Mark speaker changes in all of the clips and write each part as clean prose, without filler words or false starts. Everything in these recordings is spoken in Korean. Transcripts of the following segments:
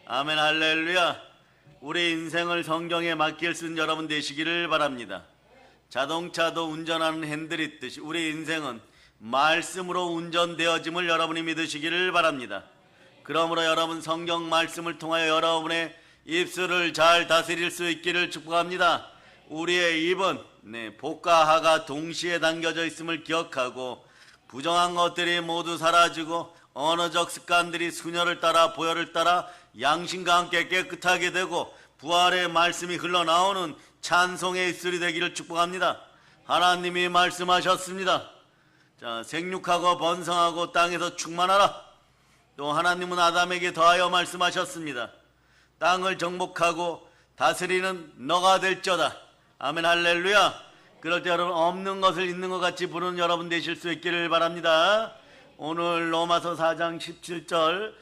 Speaker 1: 아멘 할렐루야. 우리 인생을 성경에 맡길 수 있는 여러분 되시기를 바랍니다. 자동차도 운전하는 핸들 있듯이 우리 인생은 말씀으로 운전되어짐을 여러분이 믿으시기를 바랍니다. 그러므로 여러분 성경 말씀을 통하여 여러분의 입술을 잘 다스릴 수 있기를 축복합니다. 우리의 입은 복과 하가 동시에 담겨져 있음을 기억하고 부정한 것들이 모두 사라지고 언어적 습관들이 수녀를 따라 보혈을 따라 양심과 함께 깨끗하게 되고 부활의 말씀이 흘러나오는 찬송의 입술이 되기를 축복합니다. 하나님이 말씀하셨습니다. 자, 생육하고 번성하고 땅에서 충만하라. 또 하나님은 아담에게 더하여 말씀하셨습니다. 땅을 정복하고 다스리는 너가 될저다. 아멘 할렐루야. 그럴 때 여러분 없는 것을 있는 것 같이 부르는 여러분 되실 수 있기를 바랍니다. 오늘 로마서 4장 17절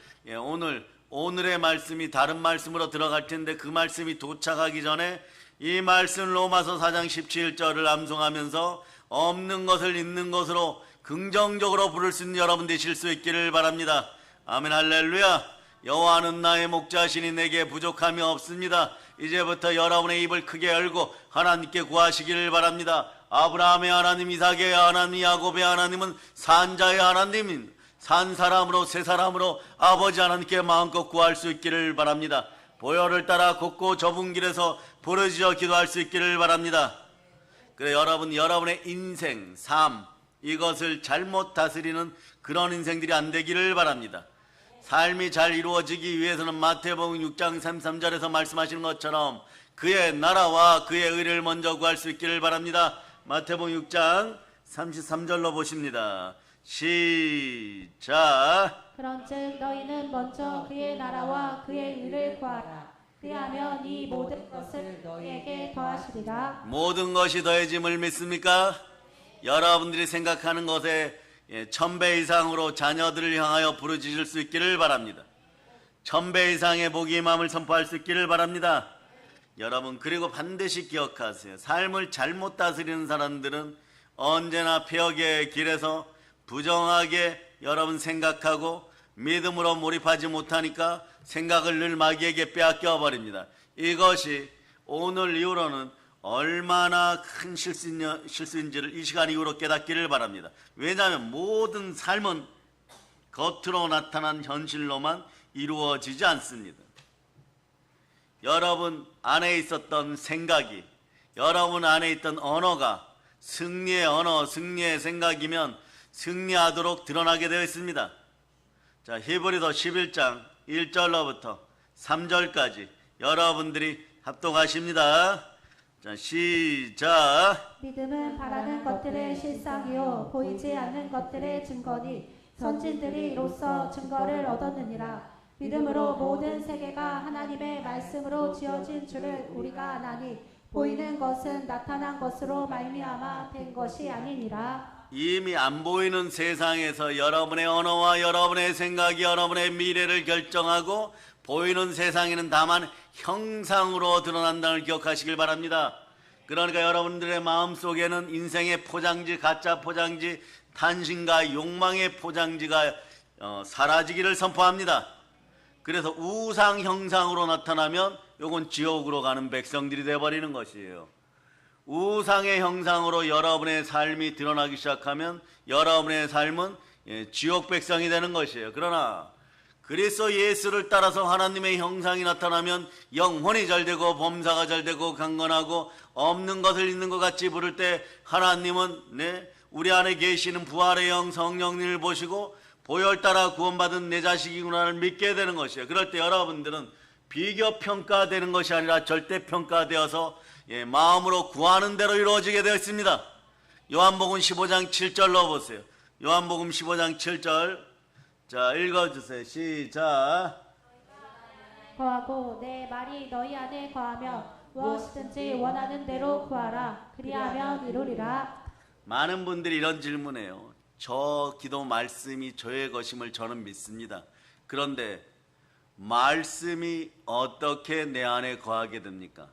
Speaker 1: 오늘의 말씀이 다른 말씀으로 들어갈 텐데 그 말씀이 도착하기 전에 이 말씀 로마서 4장 17절을 암송하면서 없는 것을 있는 것으로 긍정적으로 부를 수 있는 여러분 되실 수 있기를 바랍니다. 아멘 할렐루야. 여호와는 나의 목자시니 내게 부족함이 없습니다. 이제부터 여러분의 입을 크게 열고 하나님께 구하시기를 바랍니다. 아브라함의 하나님, 이삭의 하나님, 야곱의 하나님은 산자의 하나님인 산 사람으로 새 사람으로 아버지 하나님께 마음껏 구할 수 있기를 바랍니다. 보혈을 따라 곱고 좁은 길에서 부르짖어 기도할 수 있기를 바랍니다. 그래 여러분의 인생, 삶 이것을 잘못 다스리는 그런 인생들이 안 되기를 바랍니다. 삶이 잘 이루어지기 위해서는 마태복음 6장 33절에서 말씀하시는 것처럼 그의 나라와 그의 의를 먼저 구할 수 있기를 바랍니다. 마태복음 6장 33절로 보십니다. 시작.
Speaker 2: 그런즉 너희는 먼저 그의 나라와 그의 의를 구하라. 그리하면 이 모든 것을 너희에게 더하시리라.
Speaker 1: 모든 것이 더해짐을 믿습니까? 여러분들이 생각하는 것에 1000배 이상으로 자녀들을 향하여 부르짖을 수 있기를 바랍니다. 1000배 이상의 복이 임함을 선포할 수 있기를 바랍니다. 여러분 그리고 반드시 기억하세요. 삶을 잘못 다스리는 사람들은 언제나 폐역의 길에서 부정하게 여러분 생각하고 믿음으로 몰입하지 못하니까 생각을 늘 마귀에게 빼앗겨 버립니다. 이것이 오늘 이후로는 얼마나 큰 실수인지를 이 시간 이후로 깨닫기를 바랍니다. 왜냐하면 모든 삶은 겉으로 나타난 현실로만 이루어지지 않습니다. 여러분 안에 있었던 생각이, 여러분 안에 있던 언어가 승리의 언어, 승리의 생각이면 승리하도록 드러나게 되어 있습니다. 자, 히브리서 11장 1절로부터 3절까지 여러분들이 합독하십니다. 자, 시작.
Speaker 2: 믿음은 바라는 것들의 실상이요 보이지 않는 것들의 증거니 선진들이 이로써 증거를 얻었느니라. 믿음으로 모든 세계가 하나님의 말씀으로 지어진 줄을 우리가 아나니 보이는 것은 나타난 것으로 말미암아 된 것이 아니니라.
Speaker 1: 이미 안 보이는 세상에서 여러분의 언어와 여러분의 생각이 여러분의 미래를 결정하고 보이는 세상에는 다만 형상으로 드러난다는 걸 기억하시길 바랍니다. 그러니까 여러분들의 마음속에는 인생의 포장지, 가짜 포장지, 탄신과 욕망의 포장지가 사라지기를 선포합니다. 그래서 우상 형상으로 나타나면 요건 지옥으로 가는 백성들이 되어버리는 것이에요. 우상의 형상으로 여러분의 삶이 드러나기 시작하면 여러분의 삶은 지옥 백성이 되는 것이에요. 그러나 그리스도 예수를 따라서 하나님의 형상이 나타나면 영혼이 잘되고 범사가 잘되고 강건하고 없는 것을 있는 것 같이 부를 때 하나님은 우리 안에 계시는 부활의 영 성령님을 보시고 보혈 따라 구원받은 내 자식이구나를 믿게 되는 것이에요. 그럴 때 여러분들은 비교평가되는 것이 아니라 절대평가되어서 마음으로 구하는 대로 이루어지게 되어 있습니다. 요한복음 15장 7절로 보세요. 요한복음 15장 7절. 자, 읽어주세요. 시작.
Speaker 2: 거하고 내 말이 너희 안에 거하며 무엇이든지 원하는 대로 구하라. 그리하면 이루리라.
Speaker 1: 많은 분들이 이런 질문해요. 저 기도 말씀이 저의 것임을 저는 믿습니다. 그런데 말씀이 어떻게 내 안에 거하게 됩니까?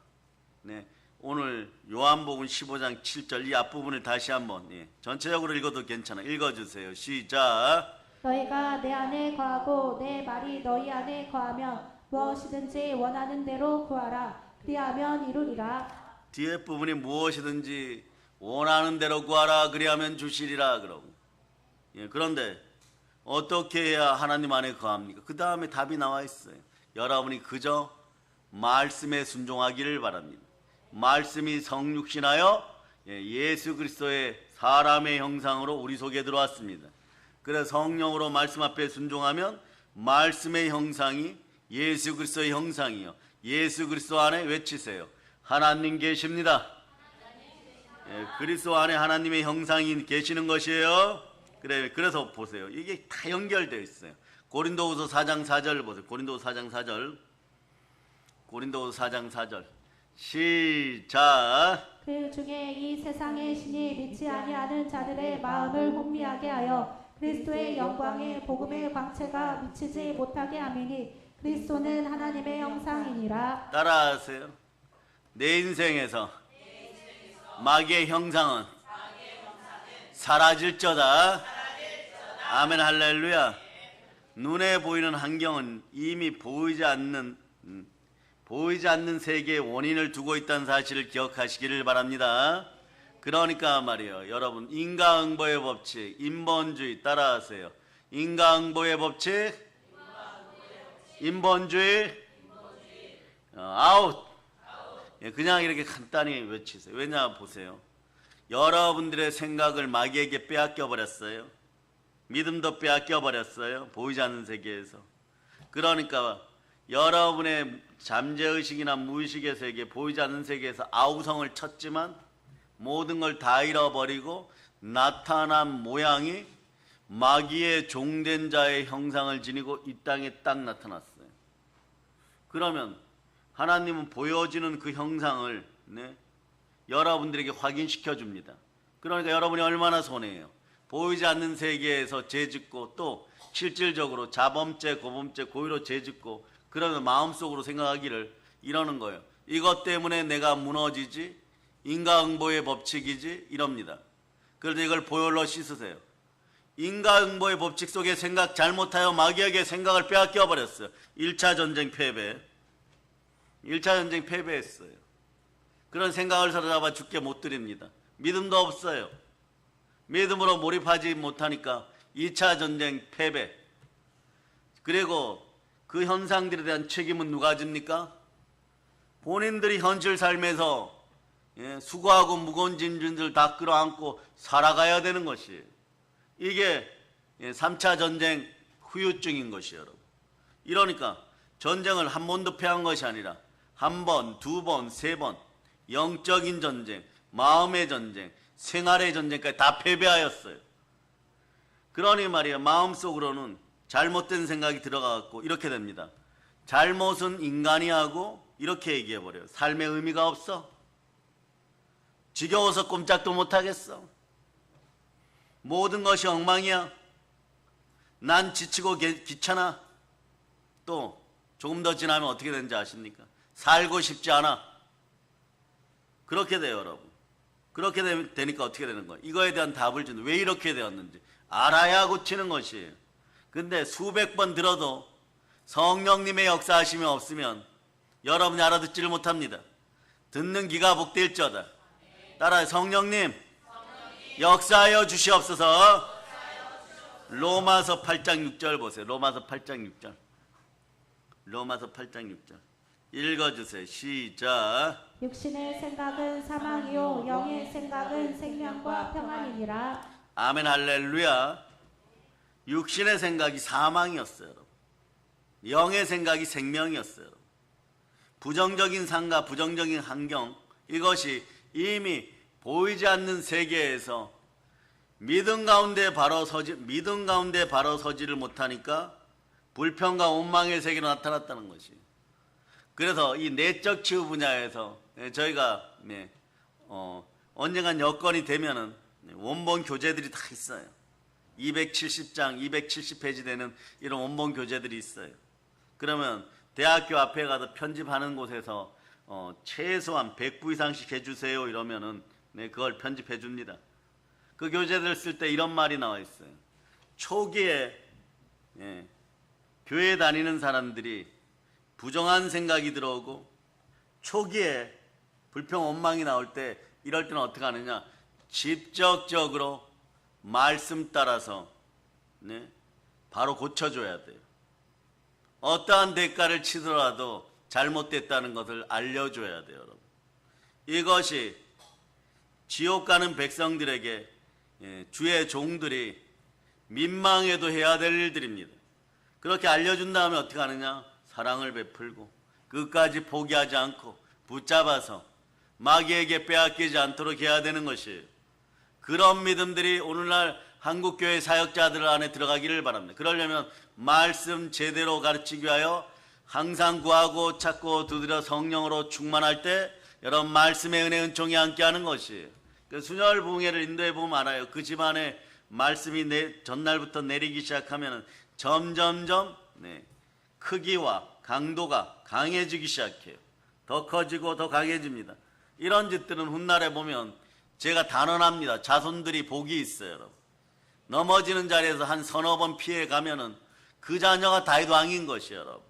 Speaker 1: 오늘 요한복음 15장 7절 이 앞부분을 다시 한번 전체적으로 읽어도 괜찮아. 읽어주세요. 시작.
Speaker 2: 너희가 내 안에 거하고 내 말이 너희 안에 거하면 무엇이든지 원하는 대로 구하라. 그리하면 이루리라.
Speaker 1: 뒤에 부분이 무엇이든지 원하는 대로 구하라 그리하면 주시리라 그러고. 그런데 어떻게 해야 하나님 안에 거합니까? 그 다음에 답이 나와 있어요. 여러분이 그저 말씀에 순종하기를 바랍니다. 말씀이 성육신하여 예수 그리스도의 사람의 형상으로 우리 속에 들어왔습니다. 그래서 성령으로 말씀 앞에 순종하면 말씀의 형상이 예수 그리스도의 형상이요. 예수 그리스도 안에 외치세요. 하나님 계십니다. 그리스도 안에 하나님의 형상이 계시는 것이에요. 그래서 보세요. 이게 다 연결되어 있어요. 고린도후서 4장 4절 보세요. 고린도후서 4장 4절. 고린도후서 4장 4절. 시작.
Speaker 2: 그 중에 이 세상의 신이 믿지 아니하는 자들의 마음을 혼미하게 하여 그리스도의 영광의 복음의 광채가 미치지 못하게 함이니 그리스도는 하나님의 형상이니라.
Speaker 1: 따라하세요. 내 인생에서 마귀의 형상은 사라질저다. 아멘 할렐루야. 눈에 보이는 환경은 이미 보이지 않는 세계의 원인을 두고 있다는 사실을 기억하시기를 바랍니다. 그러니까 말이에요. 여러분, 인과응보의 법칙, 인본주의 따라하세요. 인과응보의 법칙, 인본주의, 아웃. 그냥 이렇게 간단히 외치세요. 왜냐 보세요. 여러분들의 생각을 마귀에게 빼앗겨 버렸어요. 믿음도 빼앗겨 버렸어요. 보이지 않는 세계에서. 그러니까 여러분의 잠재의식이나 무의식의 세계, 보이지 않는 세계에서 아우성을 쳤지만 모든 걸 다 잃어버리고 나타난 모양이 마귀의 종된 자의 형상을 지니고 이 땅에 딱 나타났어요. 그러면 하나님은 보여지는 그 형상을 여러분들에게 확인시켜 줍니다. 그러니까 여러분이 얼마나 손해예요. 보이지 않는 세계에서 죄짓고 또 실질적으로 자범죄, 고범죄, 고의로 죄짓고 그러면 마음속으로 생각하기를 이러는 거예요. 이것 때문에 내가 무너지지, 인과응보의 법칙이지 이럽니다. 그래서 이걸 보혈로 씻으세요. 인과응보의 법칙 속에 생각 잘못하여 마귀에게 생각을 빼앗겨 버렸어요. 1차 전쟁 패배. 1차 전쟁 패배했어요. 그런 생각을 사로잡아 죽게 못 드립니다. 믿음도 없어요. 믿음으로 몰입하지 못하니까 2차 전쟁 패배. 그리고 그 현상들에 대한 책임은 누가 집니까? 본인들이 현실 삶에서 수고하고 무거운 짐들 다 끌어안고 살아가야 되는 것이에요. 이게 3차 전쟁 후유증인 것이에요, 여러분. 이러니까 전쟁을 한 번도 패한 것이 아니라 한 번, 두 번, 세 번 영적인 전쟁, 마음의 전쟁, 생활의 전쟁까지 다 패배하였어요. 그러니 말이에요. 마음속으로는 잘못된 생각이 들어가고 이렇게 됩니다. 잘못은 인간이 하고 이렇게 얘기해버려요. 삶의 의미가 없어. 지겨워서 꼼짝도 못하겠어. 모든 것이 엉망이야. 난 지치고 귀찮아. 또 조금 더 지나면 어떻게 되는지 아십니까? 살고 싶지 않아. 그렇게 돼요, 여러분. 그렇게 되니까 어떻게 되는 거예요? 이거에 대한 답을 주는, 왜 이렇게 되었는지 알아야 고치는 것이에요. 근데 수백 번 들어도 성령님의 역사하심이 없으면 여러분이 알아듣지를 못합니다. 듣는 귀가 복될지어다. 따라해. 성령님 역사하여 주시옵소서. 로마서 8장 6절 보세요. 로마서 8장 6절. 로마서 8장 6절 읽어주세요. 시작.
Speaker 2: 육신의 생각은 사망이요 영의 생각은 생명과 평안이니라.
Speaker 1: 아멘 할렐루야. 육신의 생각이 사망이었어요, 여러분. 영의 생각이 생명이었어요. 부정적인 삶과 부정적인 환경, 이것이 이미 보이지 않는 세계에서 믿음 가운데 바로 서지를 못하니까 불평과 원망의 세계로 나타났다는 것이. 그래서 이 내적 치유 분야에서 저희가 언젠간 여건이 되면은 원본 교재들이 다 있어요. 270장, 270페이지 되는 이런 원본 교재들이 있어요. 그러면 대학교 앞에 가서 편집하는 곳에서 최소한 100부 이상씩 해주세요 이러면은 그걸 편집해 줍니다. 그 교재들 쓸 때 이런 말이 나와 있어요. 초기에 교회 다니는 사람들이 부정한 생각이 들어오고 초기에 불평 원망이 나올 때 이럴 때는 어떻게 하느냐? 직접적으로 말씀 따라서 바로 고쳐줘야 돼요. 어떠한 대가를 치더라도 잘못됐다는 것을 알려줘야 돼요, 여러분. 이것이 지옥 가는 백성들에게 주의 종들이 민망해도 해야 될 일들입니다. 그렇게 알려준 다음에 어떻게 하느냐? 사랑을 베풀고 끝까지 포기하지 않고 붙잡아서 마귀에게 빼앗기지 않도록 해야 되는 것이에요. 그런 믿음들이 오늘날 한국교회 사역자들 안에 들어가기를 바랍니다. 그러려면 말씀 제대로 가르치기 위하여 항상 구하고 찾고 두드려 성령으로 충만할 때 여러분 말씀의 은혜 은총이 함께하는 것이에요. 그 순혈 부흥회를 인도해 보면 알아요. 그 집안에 말씀이 전날부터 내리기 시작하면 점점점 크기와 강도가 강해지기 시작해요. 더 커지고 더 강해집니다. 이런 짓들은 훗날에 보면 제가 단언합니다. 자손들이 복이 있어요, 여러분. 넘어지는 자리에서 한 서너 번 피해 가면은 그 자녀가 다윗 왕인 것이에요, 여러분.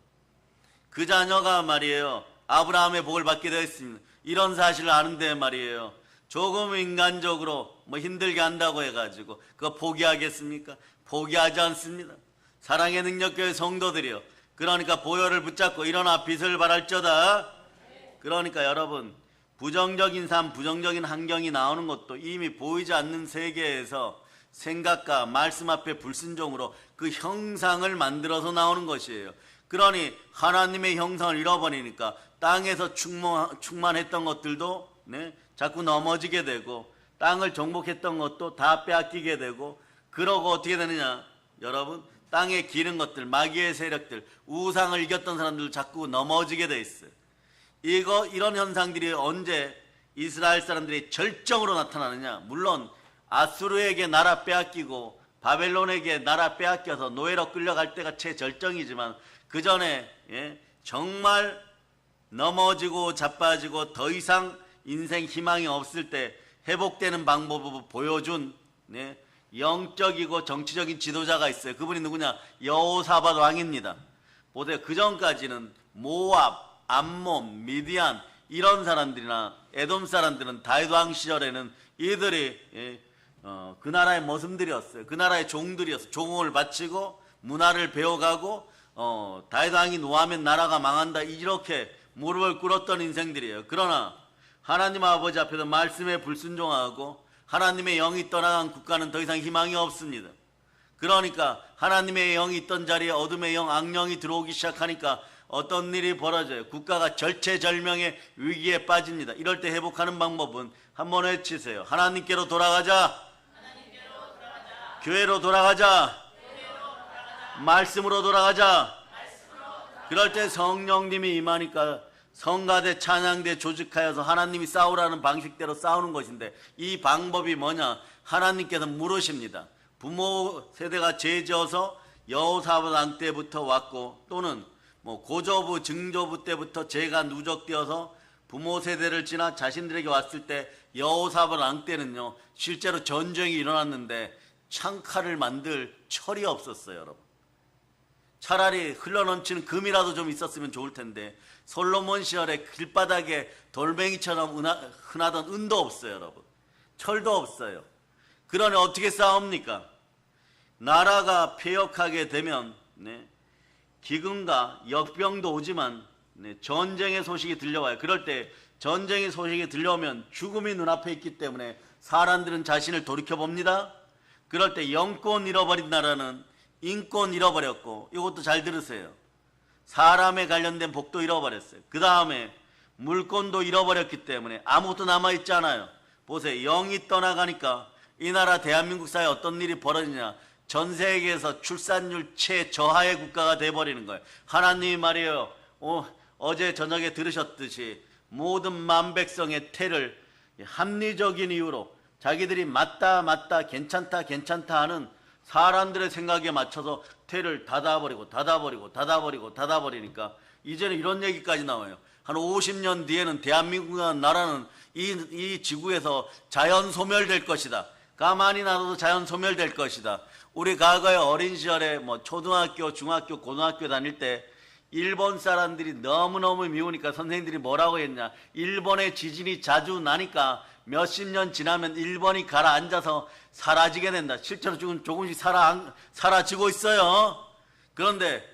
Speaker 1: 그 자녀가 말이에요, 아브라함의 복을 받게 되어 있습니다. 이런 사실을 아는데 말이에요, 조금 인간적으로 힘들게 한다고 해가지고 그거 포기하겠습니까? 포기하지 않습니다. 사랑의 능력교회 성도들이요, 그러니까 보혈을 붙잡고 일어나 빛을 발할지어다. 그러니까 여러분, 부정적인 삶, 부정적인 환경이 나오는 것도 이미 보이지 않는 세계에서 생각과 말씀 앞에 불순종으로 그 형상을 만들어서 나오는 것이에요. 그러니 하나님의 형상을 잃어버리니까 땅에서 충만했던 것들도 자꾸 넘어지게 되고 땅을 정복했던 것도 다 빼앗기게 되고, 그러고 어떻게 되느냐? 여러분, 땅에 기른 것들, 마귀의 세력들, 우상을 이겼던 사람들 자꾸 넘어지게 돼 있어요. 이런 현상들이 언제 이스라엘 사람들이 절정으로 나타나느냐? 물론 아수르에게 나라 빼앗기고 바벨론에게 나라 빼앗겨서 노예로 끌려갈 때가 최절정이지만 그 전에 정말 넘어지고 자빠지고 더 이상 인생 희망이 없을 때 회복되는 방법을 보여준 영적이고 정치적인 지도자가 있어요. 그분이 누구냐? 여호사밧 왕입니다. 보세요. 그 전까지는 모압, 암몬, 미디안 이런 사람들이나 에돔 사람들은 다윗 왕 시절에는 이들이 그 나라의 머슴들이었어요. 그 나라의 종들이었어요. 종을 바치고 문화를 배워가고 다윗 왕이 노하면 나라가 망한다, 이렇게 무릎을 꿇었던 인생들이에요. 그러나 하나님 아버지 앞에서 말씀에 불순종하고 하나님의 영이 떠나간 국가는 더 이상 희망이 없습니다. 그러니까 하나님의 영이 있던 자리에 어둠의 영, 악령이 들어오기 시작하니까 어떤 일이 벌어져요. 국가가 절체절명의 위기에 빠집니다. 이럴 때 회복하는 방법은 한번 외치세요. 하나님께로 돌아가자. 교회로 돌아가자. 말씀으로 돌아가자. 그럴 때 성령님이 임하니까 성가대 찬양대 조직하여서 하나님이 싸우라는 방식대로 싸우는 것인데, 이 방법이 뭐냐? 하나님께서 물으십니다. 부모 세대가 죄 지어서 여호사밧 왕 때부터 왔고, 또는 고조부 증조부 때부터 죄가 누적되어서 부모 세대를 지나 자신들에게 왔을 때 여호사밧 왕 때는요, 실제로 전쟁이 일어났는데 창칼을 만들 철이 없었어요, 여러분. 차라리 흘러넘치는 금이라도 좀 있었으면 좋을 텐데 솔로몬 시절에 길바닥에 돌멩이처럼 흔하던 은도 없어요, 여러분. 철도 없어요. 그러니 어떻게 싸웁니까? 나라가 폐역하게 되면 기근과 역병도 오지만 전쟁의 소식이 들려와요. 그럴 때 전쟁의 소식이 들려오면 죽음이 눈앞에 있기 때문에 사람들은 자신을 돌이켜봅니다. 그럴 때 영권 잃어버린 나라는 인권 잃어버렸고, 이것도 잘 들으세요. 사람에 관련된 복도 잃어버렸어요. 그 다음에 물권도 잃어버렸기 때문에 아무것도 남아있지 않아요. 보세요. 영이 떠나가니까 이 나라 대한민국 사회에 어떤 일이 벌어지냐? 전 세계에서 출산율 최저하의 국가가 돼버리는 거예요. 하나님이 말이에요. 어제 저녁에 들으셨듯이 모든 만백성의 태를 합리적인 이유로 자기들이 맞다 괜찮다 하는 사람들의 생각에 맞춰서 태를 닫아버리니까 이제는 이런 얘기까지 나와요. 한 50년 뒤에는 대한민국이라는 나라는 이 지구에서 자연 소멸될 것이다. 가만히 놔둬도 자연 소멸될 것이다. 우리 과거에 어린 시절에 초등학교, 중학교, 고등학교 다닐 때 일본 사람들이 너무너무 미우니까 선생님들이 뭐라고 했냐. 일본의 지진이 자주 나니까 몇십 년 지나면 일본이 가라앉아서 사라지게 된다. 실제로 지금 조금씩 사라지고 있어요. 그런데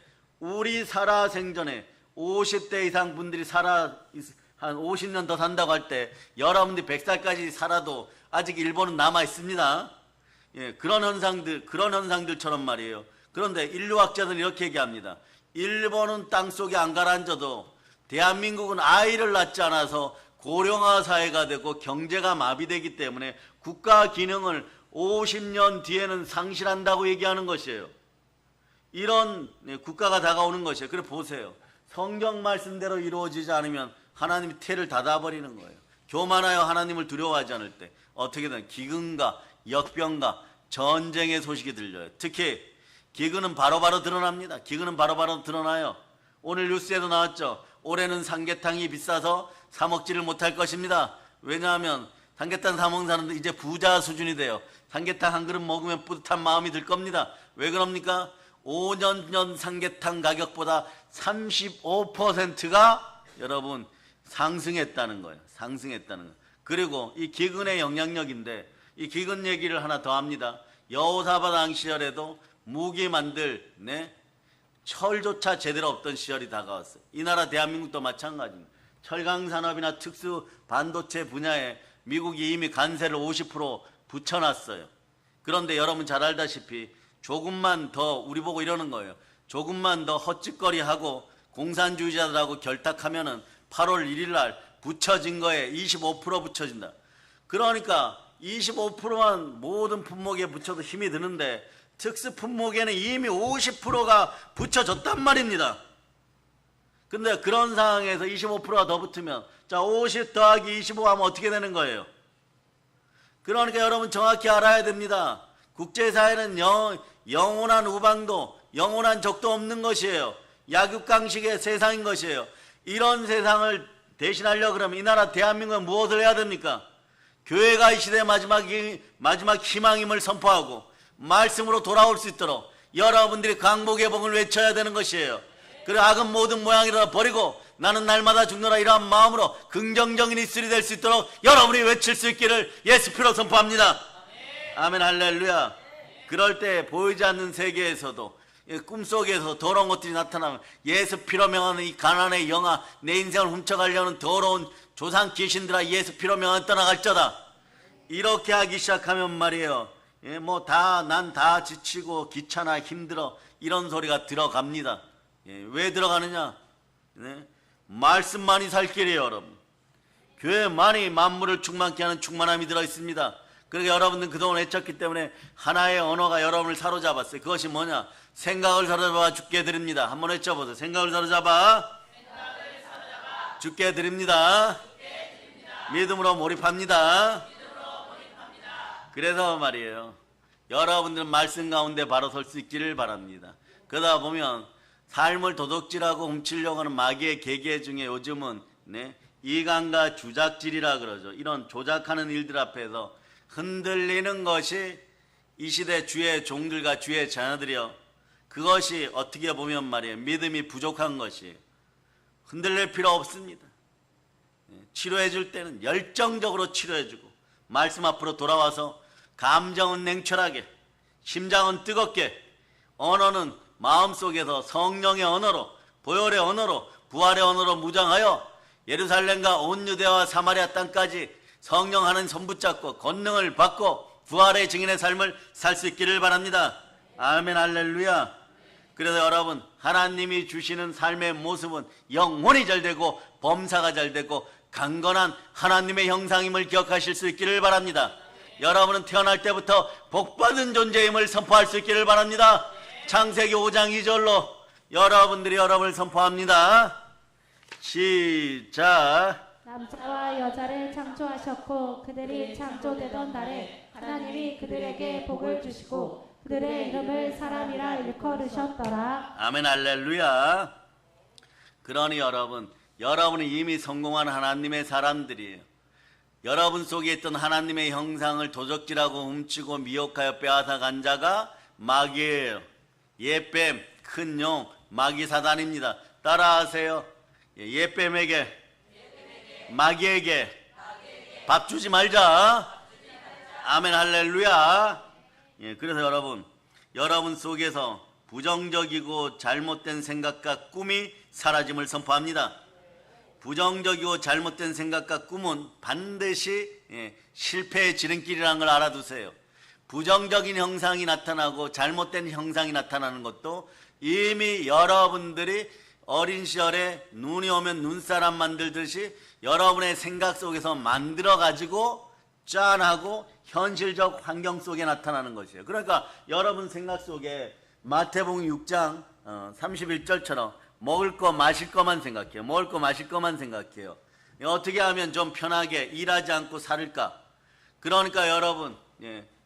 Speaker 1: 우리 살아생전에 50대 이상 분들이 한 50년 더 산다고 할 때 여러분들이 100살까지 살아도 아직 일본은 남아 있습니다. 예, 그런 현상들처럼 말이에요. 그런데 인류학자들은 이렇게 얘기합니다. 일본은 땅속에 안 가라앉아도 대한민국은 아이를 낳지 않아서 고령화 사회가 되고 경제가 마비되기 때문에 국가 기능을 50년 뒤에는 상실한다고 얘기하는 것이에요. 이런 국가가 다가오는 것이에요. 그래 보세요. 성경 말씀대로 이루어지지 않으면 하나님이 태를 닫아버리는 거예요. 교만하여 하나님을 두려워하지 않을 때 어떻게든 기근과 역병과 전쟁의 소식이 들려요. 특히 기근은 바로바로 드러납니다. 기근은 바로바로 드러나요. 오늘 뉴스에도 나왔죠. 올해는 삼계탕이 비싸서 사 먹지를 못할 것입니다. 왜냐하면 삼계탕 사 먹는 사람들 이제 부자 수준이 돼요. 삼계탕 한 그릇 먹으면 뿌듯한 마음이 들 겁니다. 왜 그럽니까? 5년 전 삼계탕 가격보다 35%가 여러분 상승했다는 거예요. 상승했다는 거예요. 그리고 이 기근의 영향력인데 이 기근 얘기를 하나 더 합니다. 여호사밧 왕 시절에도 무기 만들 철조차 제대로 없던 시절이 다가왔어요. 이 나라 대한민국도 마찬가지입니다. 철강 산업이나 특수 반도체 분야에 미국이 이미 관세를 50% 붙여놨어요. 그런데 여러분 잘 알다시피 조금만 더 우리 보고 이러는 거예요. 조금만 더 헛짓거리하고 공산주의자들하고 결탁하면은 8월 1일 날 붙여진 거에 25% 붙여진다. 그러니까 25%만 모든 품목에 붙여도 힘이 드는데 특수 품목에는 이미 50%가 붙여졌단 말입니다. 근데 그런 상황에서 25%가 더 붙으면 자 50 더하기 25 하면 어떻게 되는 거예요? 그러니까 여러분 정확히 알아야 됩니다. 국제사회는 영원한 우방도 영원한 적도 없는 것이에요. 약육강식의 세상인 것이에요. 이런 세상을 대신하려고 그러면 이 나라 대한민국은 무엇을 해야 됩니까? 교회가 이 시대의 마지막 희망임을 선포하고 말씀으로 돌아올 수 있도록 여러분들이 강복의 복을 외쳐야 되는 것이에요. 그리고 악은 모든 모양이라 버리고 나는 날마다 죽노라 이러한 마음으로 긍정적인 이슬이 될 수 있도록 여러분이 외칠 수 있기를 예수 피로 선포합니다. 아멘 할렐루야. 그럴 때 보이지 않는 세계에서도 꿈속에서 더러운 것들이 나타나면 예수 피로 명하는 이 가난의 영아 내 인생을 훔쳐가려는 더러운 조상 귀신들아 예수 피로 명하는 떠나갈쩌다. 이렇게 하기 시작하면 말이에요. 난 다 지치고 귀찮아 힘들어 이런 소리가 들어갑니다. 왜 들어가느냐? 말씀만이 살 길이에요. 여러분 교회만이 만물을 충만케 하는 충만함이 들어있습니다. 그러니까 여러분들은 그동안 외쳤기 때문에 하나의 언어가 여러분을 사로잡았어요. 그것이 뭐냐? 생각을 사로잡아 주께 드립니다. 한번 외쳐보세요. 생각을 사로잡아 주께 드립니다. 믿음으로 몰입합니다. 그래서 말이에요. 여러분들은 말씀 가운데 바로 설 수 있기를 바랍니다. 그러다 보면 삶을 도둑질하고 훔치려고 하는 마귀의 계계 중에 요즘은 이간과 주작질이라 그러죠. 이런 조작하는 일들 앞에서 흔들리는 것이 이 시대 주의 종들과 주의 자녀들이요. 그것이 어떻게 보면 말이에요. 믿음이 부족한 것이에요. 흔들릴 필요 없습니다. 치료해 줄 때는 열정적으로 치료해 주고 말씀 앞으로 돌아와서 감정은 냉철하게 심장은 뜨겁게 언어는 마음속에서 성령의 언어로 보혈의 언어로 부활의 언어로 무장하여 예루살렘과 온 유대와 사마리아 땅까지 성령 하는 손 붙잡고 권능을 받고 부활의 증인의 삶을 살 수 있기를 바랍니다. 아멘 할렐루야. 그래서 여러분 하나님이 주시는 삶의 모습은 영혼이 잘 되고 범사가 잘 되고 강건한 하나님의 형상임을 기억하실 수 있기를 바랍니다. 여러분은 태어날 때부터 복받은 존재임을 선포할 수 있기를 바랍니다. 창세기 5장 2절로 여러분들이 여러분을 선포합니다. 시작.
Speaker 2: 남자와 여자를 창조하셨고 그들이 창조되던 날에 하나님이 그들에게 복을 주시고 그들의 이름을 사람이라 일컬으셨더라.
Speaker 1: 아멘 할렐루야. 그러니 여러분은 이미 성공한 하나님의 사람들이에요. 여러분 속에 있던 하나님의 형상을 도적질하고 훔치고 미혹하여 빼앗아간 자가 마귀예요. 옛뱀, 큰 용, 마귀 사단입니다. 따라하세요. 예뱀에게 마귀에게 밥 주지 말자. 아멘 할렐루야. 그래서 여러분 속에서 부정적이고 잘못된 생각과 꿈이 사라짐을 선포합니다. 부정적이고 잘못된 생각과 꿈은 반드시 실패의 지름길이라는 걸 알아두세요. 부정적인 형상이 나타나고 잘못된 형상이 나타나는 것도 이미 여러분들이 어린 시절에 눈이 오면 눈사람 만들듯이 여러분의 생각 속에서 만들어 가지고 짠하고 현실적 환경 속에 나타나는 것이에요. 그러니까 여러분 생각 속에 마태복음 6장 31절처럼 먹을 거 마실 것만 생각해요. 먹을 거 마실 것만 생각해요. 어떻게 하면 좀 편하게 일하지 않고 살을까? 그러니까 여러분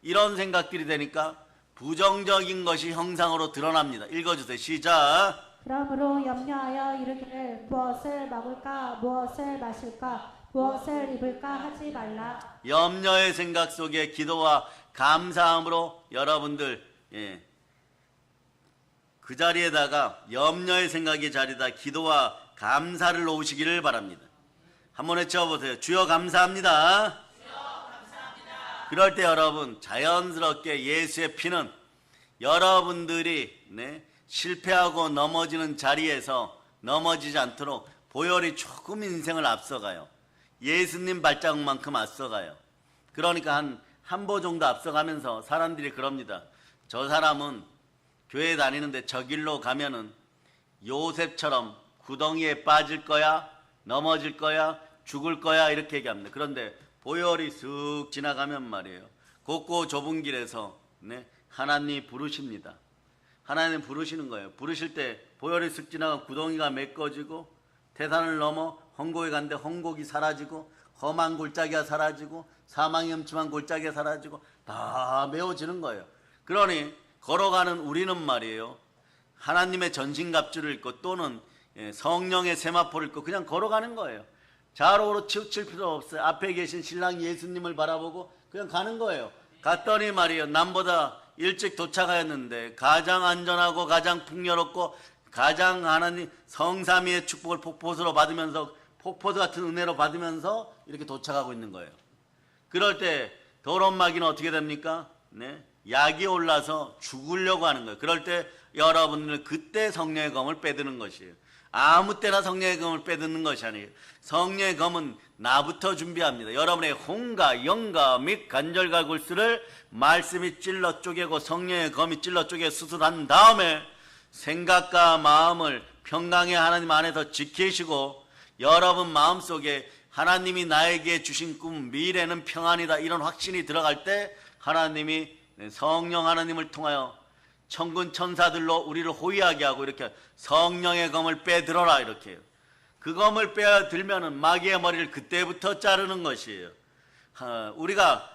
Speaker 1: 이런 생각들이 되니까 부정적인 것이 형상으로 드러납니다. 읽어주세요. 시작.
Speaker 2: 그러므로 염려하여 이르기를 무엇을 먹을까 무엇을 마실까 무엇을 입을까 하지 말라.
Speaker 1: 염려의 생각 속에 기도와 감사함으로 여러분들 그 자리에다가 염려의 생각의 자리에다 기도와 감사를 놓으시기를 바랍니다. 한번 외쳐보세요. 주여 감사합니다. 그럴 때 여러분 자연스럽게 예수의 피는 여러분들이 실패하고 넘어지는 자리에서 넘어지지 않도록 보혈이 조금 인생을 앞서가요. 예수님 발자국만큼 앞서가요. 그러니까 한 보 정도 앞서가면서 사람들이 그럽니다. 저 사람은 교회 다니는데 저 길로 가면은 요셉처럼 구덩이에 빠질 거야, 넘어질 거야, 죽을 거야 이렇게 얘기합니다. 그런데 보혈이 쓱 지나가면 말이에요. 곱고 좁은 길에서 하나님 부르십니다. 하나님 부르시는 거예요. 부르실 때 보혈이 쓱 지나가 구덩이가 메꿔지고 태산을 넘어 헝곡에 갔는데 헝곡이 사라지고 험한 골짜기가 사라지고 사망이 음침한 골짜기가 사라지고 다 메워지는 거예요. 그러니 걸어가는 우리는 말이에요. 하나님의 전신갑주를 입고 또는 성령의 세마포를 입고 그냥 걸어가는 거예요. 좌우로 치우칠 필요 없어요. 앞에 계신 신랑 예수님을 바라보고 그냥 가는 거예요. 갔더니 말이에요. 남보다 일찍 도착하였는데 가장 안전하고 가장 풍요롭고 가장 하나님 성삼위의 축복을 폭포수로 받으면서 폭포수 같은 은혜로 받으면서 이렇게 도착하고 있는 거예요. 그럴 때 더러운 마귀는 어떻게 됩니까? 약이 올라서 죽으려고 하는 거예요. 그럴 때 여러분들 그때 성령의 검을 빼드는 것이에요. 아무 때나 성령의 검을 빼드는 것이 아니에요. 성령의 검은 나부터 준비합니다. 여러분의 혼과 영과 및 관절과 골수를 말씀이 찔러 쪼개고 성령의 검이 찔러 쪼개 수술한 다음에 생각과 마음을 평강의 하나님 안에서 지키시고 여러분 마음속에 하나님이 나에게 주신 꿈 미래는 평안이다 이런 확신이 들어갈 때 하나님이 성령 하나님을 통하여 천군 천사들로 우리를 호위하게 하고 이렇게 성령의 검을 빼들어라 이렇게 해요. 그 검을 빼들면은 마귀의 머리를 그때부터 자르는 것이에요. 우리가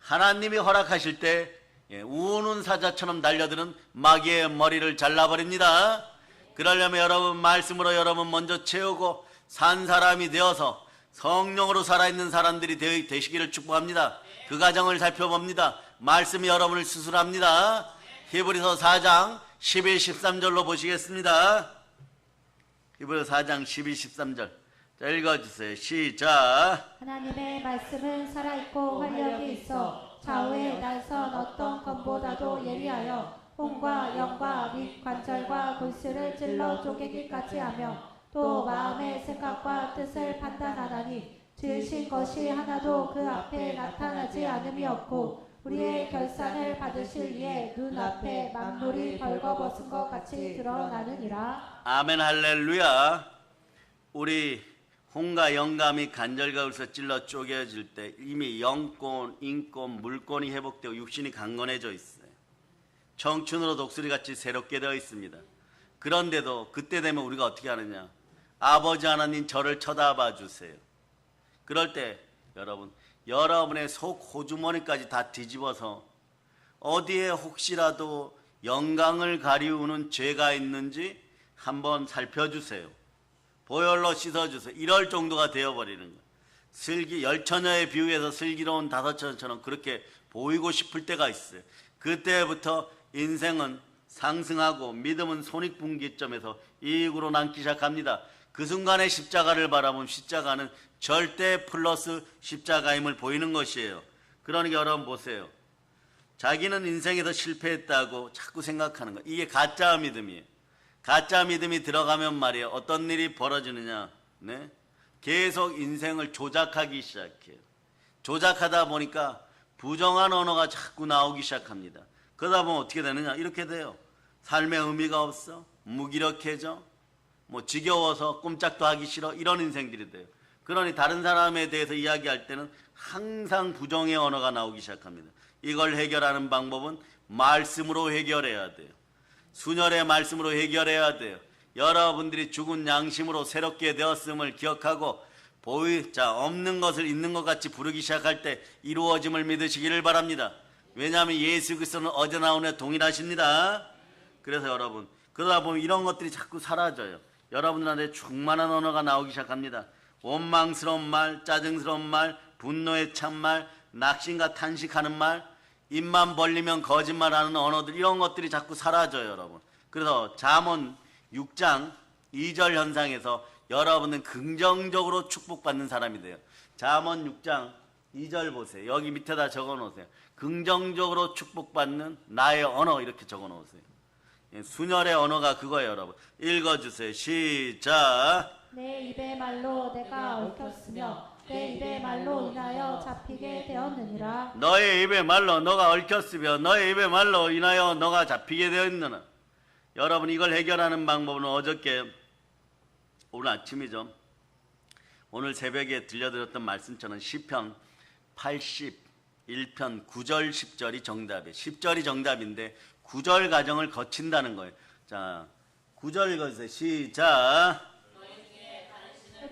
Speaker 1: 하나님이 허락하실 때 우는 사자처럼 달려드는 마귀의 머리를 잘라버립니다. 그러려면 여러분 말씀으로 여러분 먼저 채우고 산 사람이 되어서 성령으로 살아있는 사람들이 되시기를 축복합니다. 그 과정을 살펴봅니다. 말씀이 여러분을 수술합니다. 히브리서 4장 12, 13절로 보시겠습니다. 히브리서 4장 12, 13절 자 읽어주세요. 시작.
Speaker 2: 하나님의 말씀은 살아있고 활력이 있어 좌우에 날선 어떤 검보다도 예리하여 혼과 영과 및 관절과 골수를 찔러 쪼개기까지 하며 또 마음의 생각과 뜻을 판단하나니 지으신 것이 하나도 그 앞에 나타나지 않음이 없고 우리의 결산을 받으실 이에 눈앞에 만물이 벌거벗은 것 같이 드러나느니라.
Speaker 1: 아멘 할렐루야. 우리 혼과 영과 및 관절과 골수가 찔러 쪼개질 때 이미 영권, 인권, 물권이 회복되고 육신이 강건해져 있어요. 청춘으로 독수리같이 새롭게 되어 있습니다. 그런데도 그때 되면 우리가 어떻게 하느냐? 아버지 하나님 저를 쳐다봐 주세요. 그럴 때 여러분의 속 호주머니까지 다 뒤집어서 어디에 혹시라도 영광을 가리우는 죄가 있는지 한번 살펴주세요. 보혈로 씻어주세요. 이럴 정도가 되어버리는 거예요. 열처녀에 비유해서 슬기로운 다섯처녀처럼 그렇게 보이고 싶을 때가 있어요. 그때부터 인생은 상승하고 믿음은 손익분기점에서 이익으로 남기 시작합니다. 그 순간에 십자가를 바라보면 십자가는 절대 플러스 십자가임을 보이는 것이에요. 그러니까 여러분 보세요. 자기는 인생에서 실패했다고 자꾸 생각하는 거. 이게 가짜 믿음이에요. 가짜 믿음이 들어가면 말이에요. 어떤 일이 벌어지느냐. 네? 계속 인생을 조작하기 시작해요. 조작하다 보니까 부정한 언어가 자꾸 나오기 시작합니다. 그러다 보면 어떻게 되느냐. 이렇게 돼요. 삶의 의미가 없어. 무기력해져. 뭐 지겨워서 꼼짝도 하기 싫어. 이런 인생들이 돼요. 그러니 다른 사람에 대해서 이야기할 때는 항상 부정의 언어가 나오기 시작합니다. 이걸 해결하는 방법은 말씀으로 해결해야 돼요. 순혈의 말씀으로 해결해야 돼요. 여러분들이 죽은 양심으로 새롭게 되었음을 기억하고 없는 것을 있는 것 같이 부르기 시작할 때 이루어짐을 믿으시기를 바랍니다. 왜냐하면 예수 그리스도는 어제나 오늘 동일하십니다. 그래서 여러분 그러다 보면 이런 것들이 자꾸 사라져요. 여러분들한테 충만한 언어가 나오기 시작합니다. 원망스러운 말, 짜증스러운 말, 분노에 찬 말, 낙심과 탄식하는 말, 입만 벌리면 거짓말하는 언어들, 이런 것들이 자꾸 사라져요, 여러분. 그래서 잠언 6장 2절 현상에서 여러분은 긍정적으로 축복받는 사람이 돼요. 잠언 6장 2절 보세요. 여기 밑에다 적어 놓으세요. 긍정적으로 축복받는 나의 언어, 이렇게 적어 놓으세요. 순혈의 언어가 그거예요, 여러분. 읽어주세요. 시작.
Speaker 2: 내 입의 말로 내가 얽혔으며 내 입의 말로 인하여 잡히게 되었느니라.
Speaker 1: 너의 입의 말로 너가 얽혔으며 너의 입의 말로 인하여 너가 잡히게 되었느냐. 여러분 이걸 해결하는 방법은 어저께 오늘 아침이죠. 오늘 새벽에 들려드렸던 말씀처럼 시편 81편 9절 10절이 정답이에요. 10절이 정답인데 9절 과정을 거친다는 거예요. 자, 9절 읽어주세요. 시작.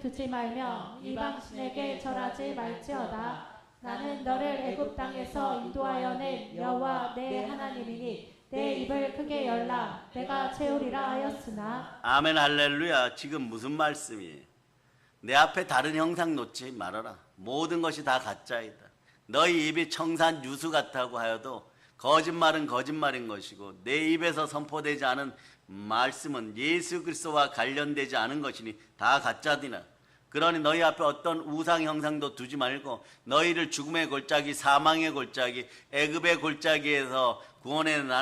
Speaker 2: 두지 말며 이방 신에게 절하지 말지어다. 나는 너를 애굽 땅에서 인도하여 낸 여호와 내 하나님이니 내 입을 크게 열라 내가 채우리라 하였으나.
Speaker 1: 아멘 할렐루야. 지금 무슨 말씀이에요? 내 앞에 다른 형상 놓지 말아라. 모든 것이 다 가짜이다. 너희 입이 청산 유수 같다고 하여도 거짓말은 거짓말인 것이고 내 입에서 선포되지 않은 말씀은 예수 그리스도와 관련되지 않은 것이니 다 가짜디나. 그러니 너희 앞에 어떤 우상 형상도 두지 말고 너희를 죽음의 골짜기, 사망의 골짜기, 애굽의 골짜기에서 구원해낸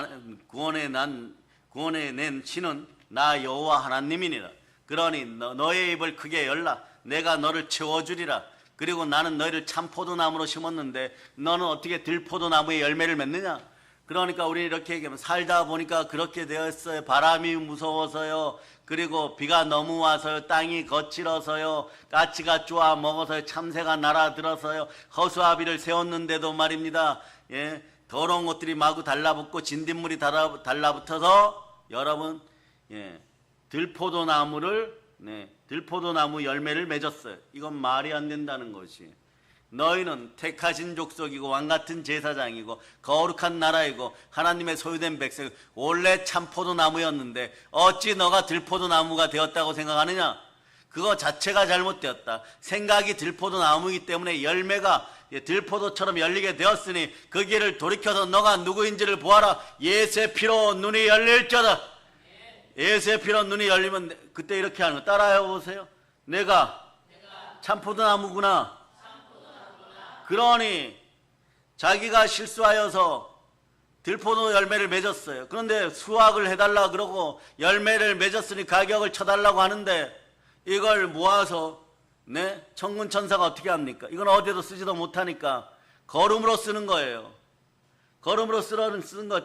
Speaker 1: 신은 나 여호와 하나님이니라. 그러니 너의 입을 크게 열라. 내가 너를 채워주리라. 그리고 나는 너희를 참 포도나무로 심었는데 너는 어떻게 들포도나무의 열매를 맺느냐. 그러니까 우리 이렇게 얘기하면 살다 보니까 그렇게 되었어요. 바람이 무서워서요. 그리고 비가 너무 와서요. 땅이 거칠어서요. 까치가 쪼아 먹어서요. 참새가 날아들어서요. 허수아비를 세웠는데도 말입니다. 예, 더러운 것들이 마구 달라붙고 진딧물이 달라붙어서 여러분 들포도나무 열매를 맺었어요. 이건 말이 안 된다는 것이. 너희는 택하신 족속이고 왕같은 제사장이고 거룩한 나라이고 하나님의 소유된 백성, 원래 참 포도나무였는데 어찌 너가 들포도나무가 되었다고 생각하느냐? 그거 자체가 잘못되었다. 생각이 들포도나무이기 때문에 열매가 들포도처럼 열리게 되었으니 그 길을 돌이켜서 너가 누구인지를 보아라. 예수의 피로 눈이 열릴지어다. 예수의 피로 눈이 열리면 그때 이렇게 하는 거 따라해 보세요. 내가 참포도나무구나. 그러니 자기가 실수하여서 들포도 열매를 맺었어요. 그런데 수확을 해달라 그러고 열매를 맺었으니 가격을 쳐달라고 하는데 이걸 모아서 천군천사가 어떻게 합니까? 이건 어디에도 쓰지도 못하니까 거름으로 쓰는 거예요. 거름으로 쓰는 거.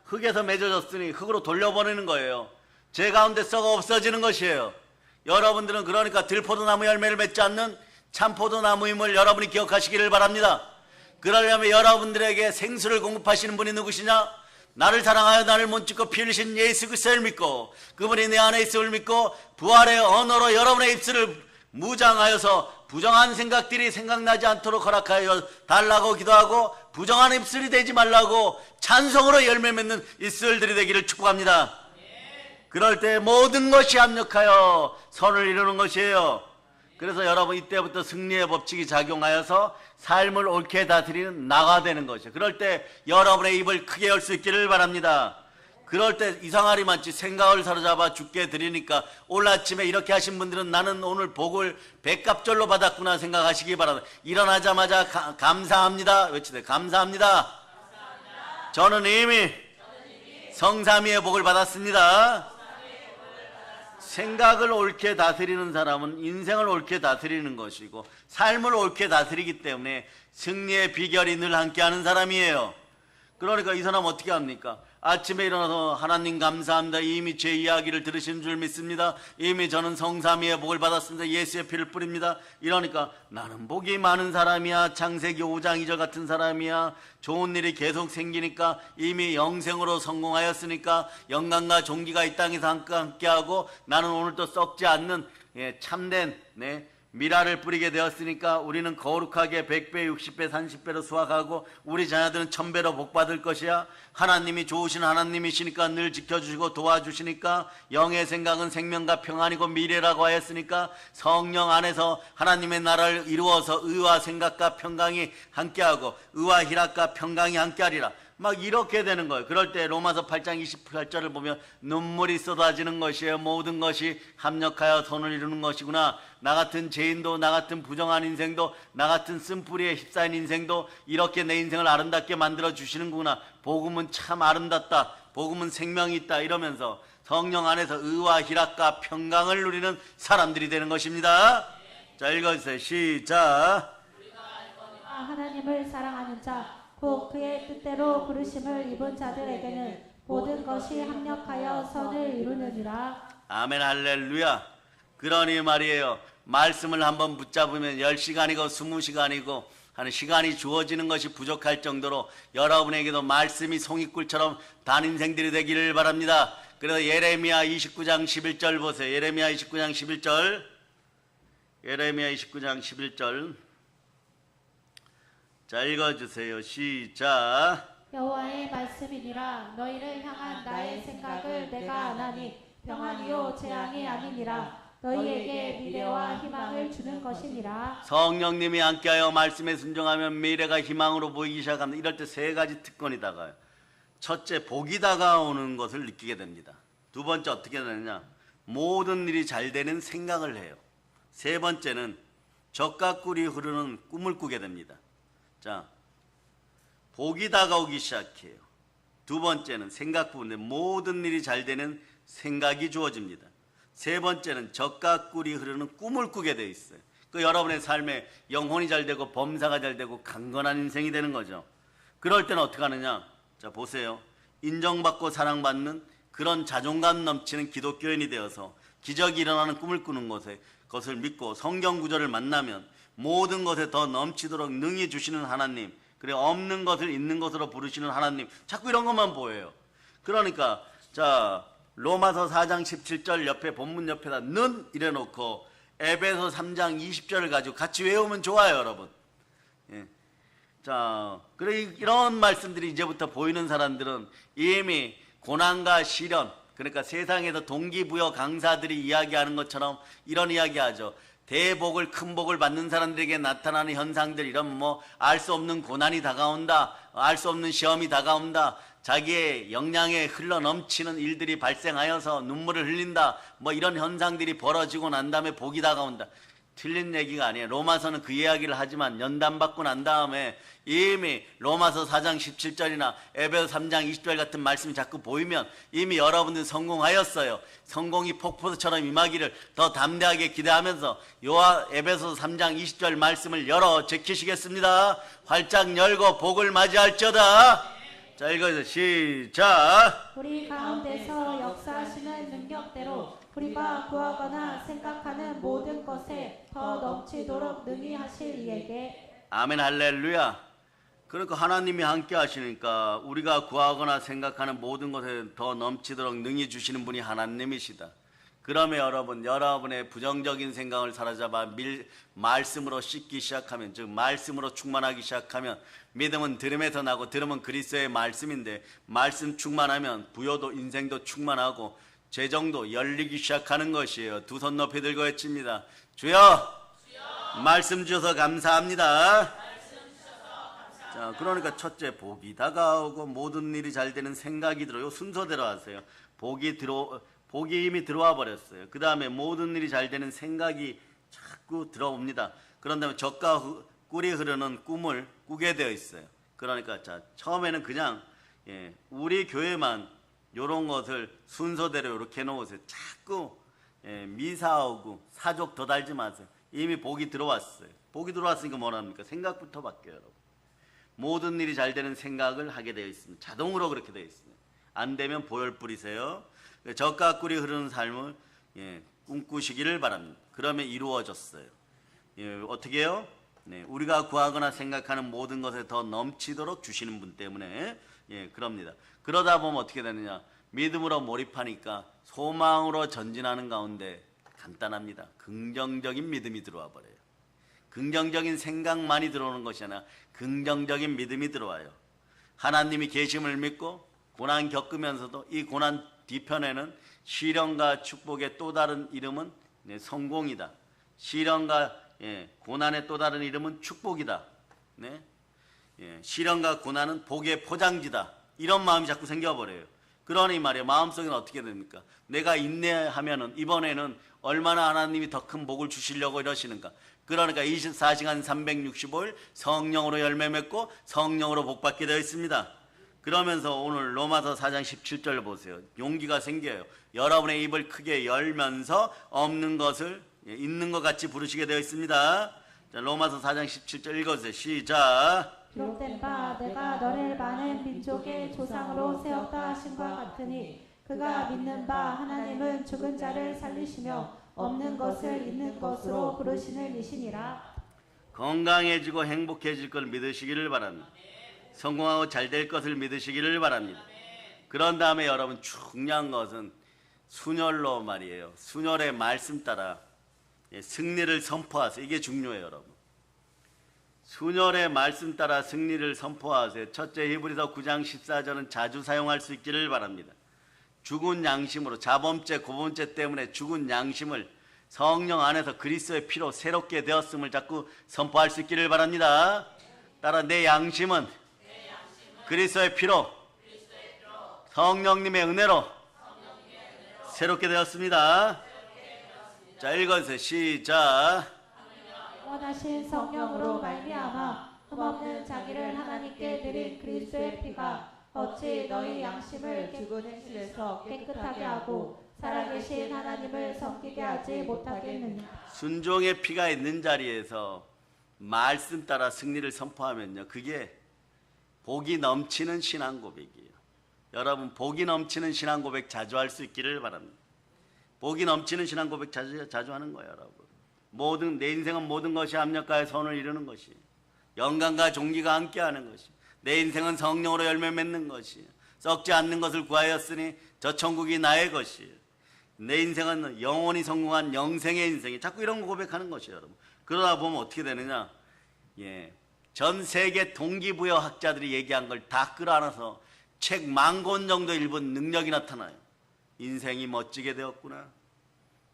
Speaker 1: 흙에서 맺어졌으니 흙으로 돌려보내는 거예요. 제 가운데 썩어 없어지는 것이에요. 여러분들은 그러니까 들포도나무 열매를 맺지 않는 참포도나무임을 여러분이 기억하시기를 바랍니다. 그러려면 여러분들에게 생수를 공급하시는 분이 누구시냐? 나를 사랑하여 나를 못짓고 피 흘리신 예수 그리스도를 믿고 그분이 내 안에 있음을 믿고 부활의 언어로 여러분의 입술을 무장하여서 부정한 생각들이 생각나지 않도록 허락하여 달라고 기도하고 부정한 입술이 되지 말라고 찬송으로 열매 맺는 입술들이 되기를 축복합니다. 그럴 때 모든 것이 합력하여 선을 이루는 것이에요. 그래서 여러분 이때부터 승리의 법칙이 작용하여서 삶을 옳게 다스리는 나가 되는 것이에요. 그럴 때 여러분의 입을 크게 열 수 있기를 바랍니다. 그럴 때 이상하리 많지. 생각을 사로잡아 주께 드리니까 오늘 아침에 이렇게 하신 분들은 나는 오늘 복을 백값절로 받았구나 생각하시기 바랍니다. 일어나자마자 감사합니다 외치세요. 감사합니다. 저는 이미 성삼위의 복을 받았습니다. 생각을 옳게 다스리는 사람은 인생을 옳게 다스리는 것이고 삶을 옳게 다스리기 때문에 승리의 비결이 늘 함께하는 사람이에요. 그러니까 이 사람 어떻게 합니까? 아침에 일어나서 하나님 감사합니다. 이미 제 이야기를 들으신 줄 믿습니다. 이미 저는 성삼위의 복을 받았습니다. 예수의 피를 뿌립니다. 이러니까 나는 복이 많은 사람이야. 창세기 5장 2절 같은 사람이야. 좋은 일이 계속 생기니까 이미 영생으로 성공하였으니까 영광과 존귀가 이 땅에서 함께하고 나는 오늘도 썩지 않는 참된 미라를 뿌리게 되었으니까 우리는 거룩하게 100배, 60배, 30배로 수확하고 우리 자녀들은 1000배로 복받을 것이야. 하나님이 좋으신 하나님이시니까 늘 지켜주시고 도와주시니까 영의 생각은 생명과 평안이고 미래라고 하였으니까 성령 안에서 하나님의 나라를 이루어서 의와 생각과 평강이 함께하고 의와 희락과 평강이 함께하리라. 막 이렇게 되는 거예요. 그럴 때 로마서 8장 28절을 보면 눈물이 쏟아지는 것이에요. 모든 것이 합력하여 선을 이루는 것이구나. 나 같은 죄인도 나 같은 부정한 인생도 나 같은 쓴뿌리에 휩싸인 인생도 이렇게 내 인생을 아름답게 만들어 주시는구나. 복음은 참 아름답다. 복음은 생명이 있다. 이러면서 성령 안에서 의와 희락과 평강을 누리는 사람들이 되는 것입니다. 자, 읽어주세요. 시작.
Speaker 2: 하나님을 사랑하는 자 곧 그의 뜻대로 부르심을 입은 자들에게는 모든 것이 합력하여 선을 이루느니라.
Speaker 1: 아멘 할렐루야. 그러니 말이에요. 말씀을 한번 붙잡으면 10시간이고 20시간이고 하는 시간이 주어지는 것이 부족할 정도로 여러분에게도 말씀이 송이꿀처럼 단인생들이 되기를 바랍니다. 그래서 예레미야 29장 11절 보세요. 예레미야 29장 11절. 예레미야 29장 11절. 자, 읽어주세요. 시작.
Speaker 2: 여호와의 말씀이니라. 너희를 향한 나의 생각을 내가 아나니 평안이요 재앙이 아니니라. 너희에게 미래와 희망을 주는 것이니라.
Speaker 1: 성령님이 함께하여 말씀에 순종하면 미래가 희망으로 보이기 시작합니다. 이럴 때 세 가지 특권이 다가와요. 첫째, 복이 다가오는 것을 느끼게 됩니다. 두 번째, 어떻게 되느냐, 모든 일이 잘 되는 생각을 해요. 세 번째는 젖과 꿀이 흐르는 꿈을 꾸게 됩니다. 자, 복이 다가오기 시작해요. 두 번째는 생각 부분인데 모든 일이 잘 되는 생각이 주어집니다. 세 번째는 젖과 꿀이 흐르는 꿈을 꾸게 돼 있어요. 그 여러분의 삶에 영혼이 잘 되고 범사가 잘 되고 강건한 인생이 되는 거죠. 그럴 때는 어떻게 하느냐, 자 보세요. 인정받고 사랑받는 그런 자존감 넘치는 기독교인이 되어서 기적이 일어나는 꿈을 꾸는 것을 믿고 성경 구절을 만나면 모든 것에 더 넘치도록 능히 주시는 하나님, 그래 없는 것을 있는 것으로 부르시는 하나님, 자꾸 이런 것만 보여요. 그러니까 자 로마서 4장 17절 옆에 본문 옆에다 는 이래놓고 에베소 3장 20절을 가지고 같이 외우면 좋아요, 여러분. 예. 자, 그래 이런 말씀들이 이제부터 보이는 사람들은 이미 고난과 시련, 그러니까 세상에서 동기부여 강사들이 이야기하는 것처럼 이런 이야기하죠. 대복을 큰 복을 받는 사람들에게 나타나는 현상들, 이런 알 수 없는 고난이 다가온다, 알 수 없는 시험이 다가온다, 자기의 역량에 흘러 넘치는 일들이 발생하여서 눈물을 흘린다, 이런 현상들이 벌어지고 난 다음에 복이 다가온다. 틀린 얘기가 아니에요. 로마서는 그 이야기를 하지만 연단받고 난 다음에 이미 로마서 4장 17절이나 에베소 3장 20절 같은 말씀이 자꾸 보이면 이미 여러분들 성공하였어요. 성공이 폭포수처럼 임하기를 더 담대하게 기대하면서 에베소 3장 20절 말씀을 열어 제키시겠습니다. 활짝 열고 복을 맞이할지어다. 자, 읽어주세요. 시작.
Speaker 2: 우리 가운데서 역사하시는 능력대로 우리가 구하거나 생각하는 모든 것에 더 넘치도록 능히 하실 이에게.
Speaker 1: 아멘 할렐루야. 그러니까 하나님이 함께 하시니까 우리가 구하거나 생각하는 모든 것에 더 넘치도록 능히 주시는 분이 하나님이시다. 그러면 여러분의 부정적인 생각을 사로잡아 말씀으로 씻기 시작하면, 즉 말씀으로 충만하기 시작하면, 믿음은 들음에서 나고 들음은 그리스도의 말씀인데 말씀 충만하면 부여도 인생도 충만하고 재정도 열리기 시작하는 것이에요. 두 손 높이 들고 외칩니다. 주여, 말씀 주셔서 감사합니다. 자, 그러니까 첫째, 복이 다가오고 모든 일이 잘 되는 생각이 들어요. 순서대로 하세요. 복이 이미 들어와 버렸어요. 그 다음에 모든 일이 잘 되는 생각이 자꾸 들어옵니다. 그런 다음에 젖과 꿀이 흐르는 꿈을 꾸게 되어 있어요. 그러니까 자, 처음에는 그냥 우리 교회만 이런 것을 순서대로 이렇게 해놓으세요. 자꾸 미사오고 사족 더 달지 마세요. 이미 복이 들어왔어요. 복이 들어왔으니까 뭐랍니까? 생각부터 바뀌어요, 여러분. 모든 일이 잘 되는 생각을 하게 되어 있습니다. 자동으로 그렇게 되어 있습니다. 안 되면 보혈 뿌리세요. 젖과 꿀이 흐르는 삶을 꿈꾸시기를 바랍니다. 그러면 이루어졌어요. 어떻게 해요? 우리가 구하거나 생각하는 모든 것에 더 넘치도록 주시는 분 때문에 그럽니다. 그러다 보면 어떻게 되느냐? 믿음으로 몰입하니까 소망으로 전진하는 가운데 간단합니다. 긍정적인 믿음이 들어와 버려요. 긍정적인 생각만이 들어오는 것이 아니라 긍정적인 믿음이 들어와요. 하나님이 계심을 믿고 고난 겪으면서도 이 고난 뒤편에는 시련과 축복의 또 다른 이름은 성공이다. 시련과 고난의 또 다른 이름은 축복이다. 시련과 고난은 복의 포장지다. 이런 마음이 자꾸 생겨버려요. 그러니 말이에요. 마음속에는 어떻게 됩니까? 내가 인내하면은 이번에는 얼마나 하나님이 더 큰 복을 주시려고 이러시는가. 그러니까 24시간 365일 성령으로 열매 맺고 성령으로 복받게 되어 있습니다. 그러면서 오늘 로마서 4장 17절 보세요. 용기가 생겨요. 여러분의 입을 크게 열면서 없는 것을 있는 것 같이 부르시게 되어 있습니다. 자, 로마서 4장 17절 읽어주세요. 시작.
Speaker 2: 기록된 바 내가 너를 많은 민족의 조상으로 세웠다 하신과 같으니 그가 믿는 바 하나님은 죽은 자를 살리시며 없는 것을 있는 것으로 부르시는 이시니라.
Speaker 1: 건강해지고 행복해질 걸 믿으시기를 바랍니다. 성공하고 잘 될 것을 믿으시기를 바랍니다. 그런 다음에 여러분 중요한 것은 순혈로 말이에요. 순혈의 말씀 따라 승리를 선포하세요. 이게 중요해요, 여러분. 순혈의 말씀 따라 승리를 선포하세요. 첫째, 히브리서 9장 14절은 자주 사용할 수 있기를 바랍니다. 죽은 양심으로, 자범죄, 고범죄 때문에 죽은 양심을 성령 안에서 그리스도의 피로 새롭게 되었음을 자꾸 선포할 수 있기를 바랍니다. 따라 내 양심은 그리스도의 피로, 성령님의 은혜로 새롭게 되었습니다. 자, 읽어주세요. 시작.
Speaker 2: 원하신 성령으로 말미암아 흠없는 자기를 하나님께 드린 그리스도의 피가 어찌 너희 양심을 죽은 행실에서 깨끗하게 하고 살아계신 하나님을 섬기게 하지 못하겠느냐.
Speaker 1: 순종의 피가 있는 자리에서 말씀 따라 승리를 선포하면요, 그게 복이 넘치는 신앙 고백이에요. 여러분, 복이 넘치는 신앙 고백 자주 할 수 있기를 바랍니다. 복이 넘치는 신앙 고백 자주 하는 거예요, 여러분. 내 인생은 모든 것이 합력하여 선을 이루는 것이, 영광과 존귀가 함께하는 것이, 내 인생은 성령으로 열매 맺는 것이, 썩지 않는 것을 구하였으니 저 천국이 나의 것이, 내 인생은 영원히 성공한 영생의 인생이, 자꾸 이런 거 고백하는 것이에요, 여러분. 그러다 보면 어떻게 되느냐? 전 세계 동기부여 학자들이 얘기한 걸 다 끌어안아서 책 10,000권 정도 읽은 능력이 나타나요. 인생이 멋지게 되었구나.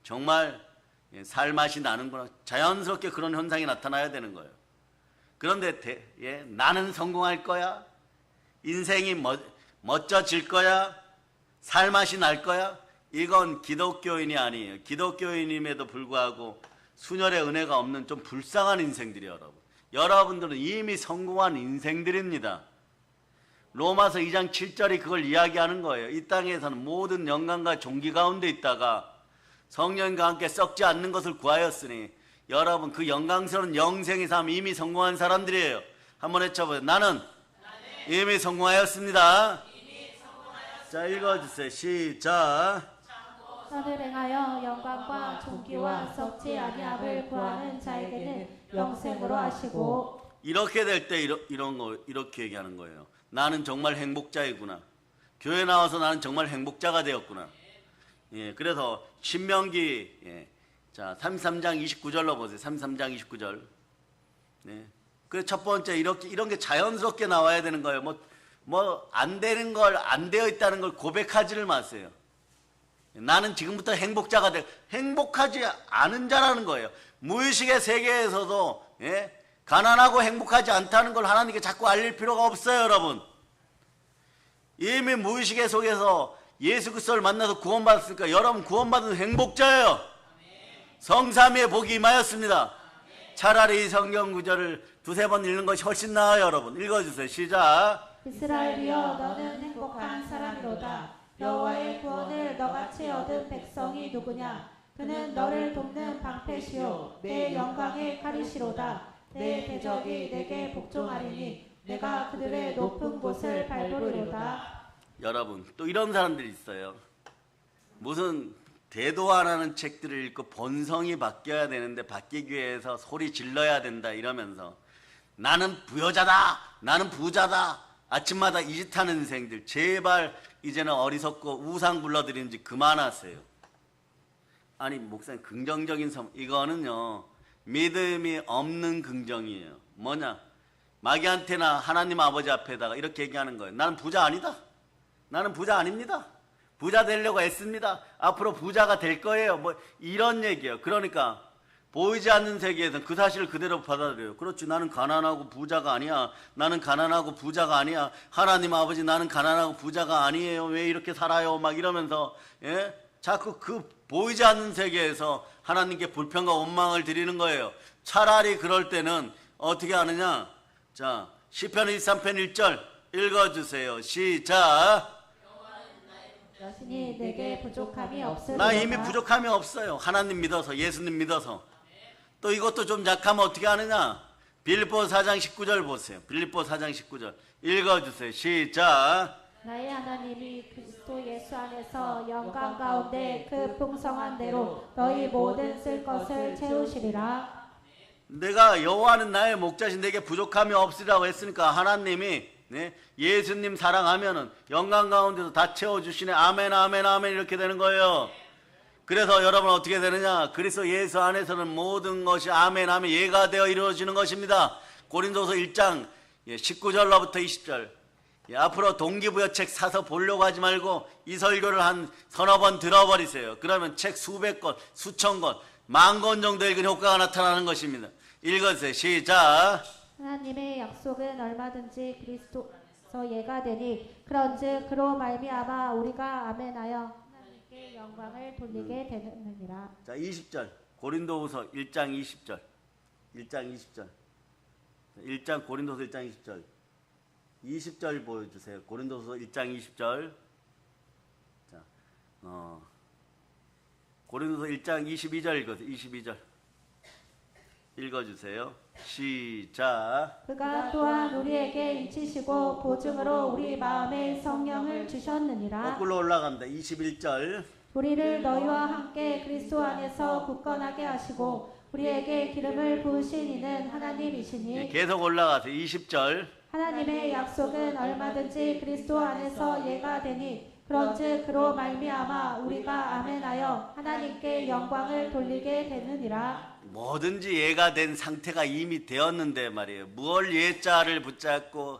Speaker 1: 정말 살맛이 나는구나. 자연스럽게 그런 현상이 나타나야 되는 거예요. 그런데 나는 성공할 거야? 인생이 멋져질 거야? 살맛이 날 거야? 이건 기독교인이 아니에요. 기독교인임에도 불구하고 순혈의 은혜가 없는 좀 불쌍한 인생들이에요, 여러분. 여러분들은 이미 성공한 인생들입니다. 로마서 2장 7절이 그걸 이야기하는 거예요. 이 땅에서는 모든 영광과 존귀 가운데 있다가 성령과 함께 썩지 않는 것을 구하였으니, 여러분 그 영광스러운 영생의 삶 이미 성공한 사람들이에요. 한번 외쳐보세요. 나는 이미 성공하였습니다. 자, 읽어주세요. 시작.
Speaker 2: 선을 행하여 영광과 존귀와 썩지 아니함을 구하는 자에게는 영생으로 하시고.
Speaker 1: 이렇게 될 때 이런 거 이렇게 얘기하는 거예요. 나는 정말 행복자이구나. 교회 나와서 나는 정말 행복자가 되었구나. 그래서 신명기 자 33장 29절로 보세요. 33장 29절. 그래서 첫 번째 이런 게 자연스럽게 나와야 되는 거예요. 뭐 안 되는 걸, 안 되어 있다는 걸 고백하지를 마세요. 나는 지금부터 행복자가 돼. 행복하지 않은 자라는 거예요. 무의식의 세계에서도 가난하고 행복하지 않다는 걸 하나님께 자꾸 알릴 필요가 없어요, 여러분. 이미 무의식의 속에서 예수 그리스도를 만나서 구원받았으니까 여러분 구원받은 행복자예요. 성삼위의 복이 임하였습니다. 차라리 이 성경 구절을 두세 번 읽는 것이 훨씬 나아요, 여러분. 읽어주세요. 시작.
Speaker 2: 이스라엘이여 너는 행복한 사람이로다. 여호와의 구원을 너같이 얻은 백성이 누구냐? 그는 너를 돕는 방패시요 내 영광의 칼이시로다. 내 대적이 내게 복종하리니 내가 그들의 높은 곳을 밟으리로다.
Speaker 1: 여러분 또 이런 사람들이 있어요. 무슨 대도 안 하는 책들을 읽고 본성이 바뀌어야 되는데 바뀌기 위해서 소리 질러야 된다 이러면서 나는 부여자다, 나는 부자다, 아침마다 이 짓 하는 인생들, 제발 이제는 어리석고 우상 불러드리는지 그만하세요. 아니 목사님 긍정적인 삶, 이거는요 믿음이 없는 긍정이에요. 뭐냐, 마귀한테나 하나님 아버지 앞에다가 이렇게 얘기하는 거예요. 나는 부자 아니다, 나는 부자 아닙니다, 부자 되려고 애씁니다, 앞으로 부자가 될 거예요, 뭐 이런 얘기예요. 그러니까 보이지 않는 세계에서는 그 사실을 그대로 받아들여요. 그렇지, 나는 가난하고 부자가 아니야, 나는 가난하고 부자가 아니야, 하나님 아버지 나는 가난하고 부자가 아니에요, 왜 이렇게 살아요, 막 이러면서 자꾸 그 보이지 않는 세계에서 하나님께 불평과 원망을 드리는 거예요. 차라리 그럴 때는 어떻게 하느냐, 자 시편 23편 1절 읽어주세요. 시작.
Speaker 2: 여신이 내게 부족함이 없으리로다.
Speaker 1: 나 이미 부족함이 없어요. 하나님 믿어서, 예수님 믿어서. 또 이것도 좀 약하면 어떻게 하느냐, 빌립보 4장 19절 보세요. 빌립보 4장 19절 읽어주세요. 시작.
Speaker 2: 나의 하나님이 그리스도 예수 안에서 영광 가운데 그 풍성한 대로 너희 모든 쓸 것을 채우시리라.
Speaker 1: 내가 여호와는 나의 목자신 내게 부족함이 없으리라고 했으니까 하나님이 예수님 사랑하면은 영광 가운데서 다 채워주시네. 아멘 아멘 아멘 이렇게 되는 거예요. 그래서 여러분 어떻게 되느냐, 그리스도 예수 안에서는 모든 것이 아멘 아멘 예가 되어 이루어지는 것입니다. 고린도서 1장 19절로부터 20절. 앞으로 동기부여책 사서 보려고 하지 말고 이 설교를 한 서너 번 들어버리세요. 그러면 책 수백 권, 수천 권, 만 권 정도 읽은 효과가 나타나는 것입니다. 읽어주세요. 시작.
Speaker 2: 하나님의 약속은 얼마든지 그리스도서 예가 되니 그런즉 그로 말미암아 우리가 아멘하여 하나님께 영광을 돌리게 되느니라.
Speaker 1: 자 20절 고린도후서 1장 20절 1장 20절 1장 고린도서 1장 20절 20절 보여주세요. 고린도서 1장 20절. 자, 고린도서 1장 22절 읽어주세요. 22절 읽어주세요. 시작.
Speaker 2: 그가 또한 우리에게 인치시고 보증으로 우리 마음에 성령을 주셨느니라.
Speaker 1: 거꾸로 올라갑니다. 21절.
Speaker 2: 우리를 너희와 함께 그리스도 안에서 굳건하게 하시고 우리에게 기름을 부으신 이는 하나님이시니.
Speaker 1: 계속 올라가세요. 20절.
Speaker 2: 하나님의 약속은 얼마든지 그리스도 안에서 예가 되니 그런즉 그로 말미암아 우리가 아멘하여 하나님께 영광을 돌리게 되느니라.
Speaker 1: 뭐든지 예가 된 상태가 이미 되었는데 말이에요. 무얼 예자를 붙잡고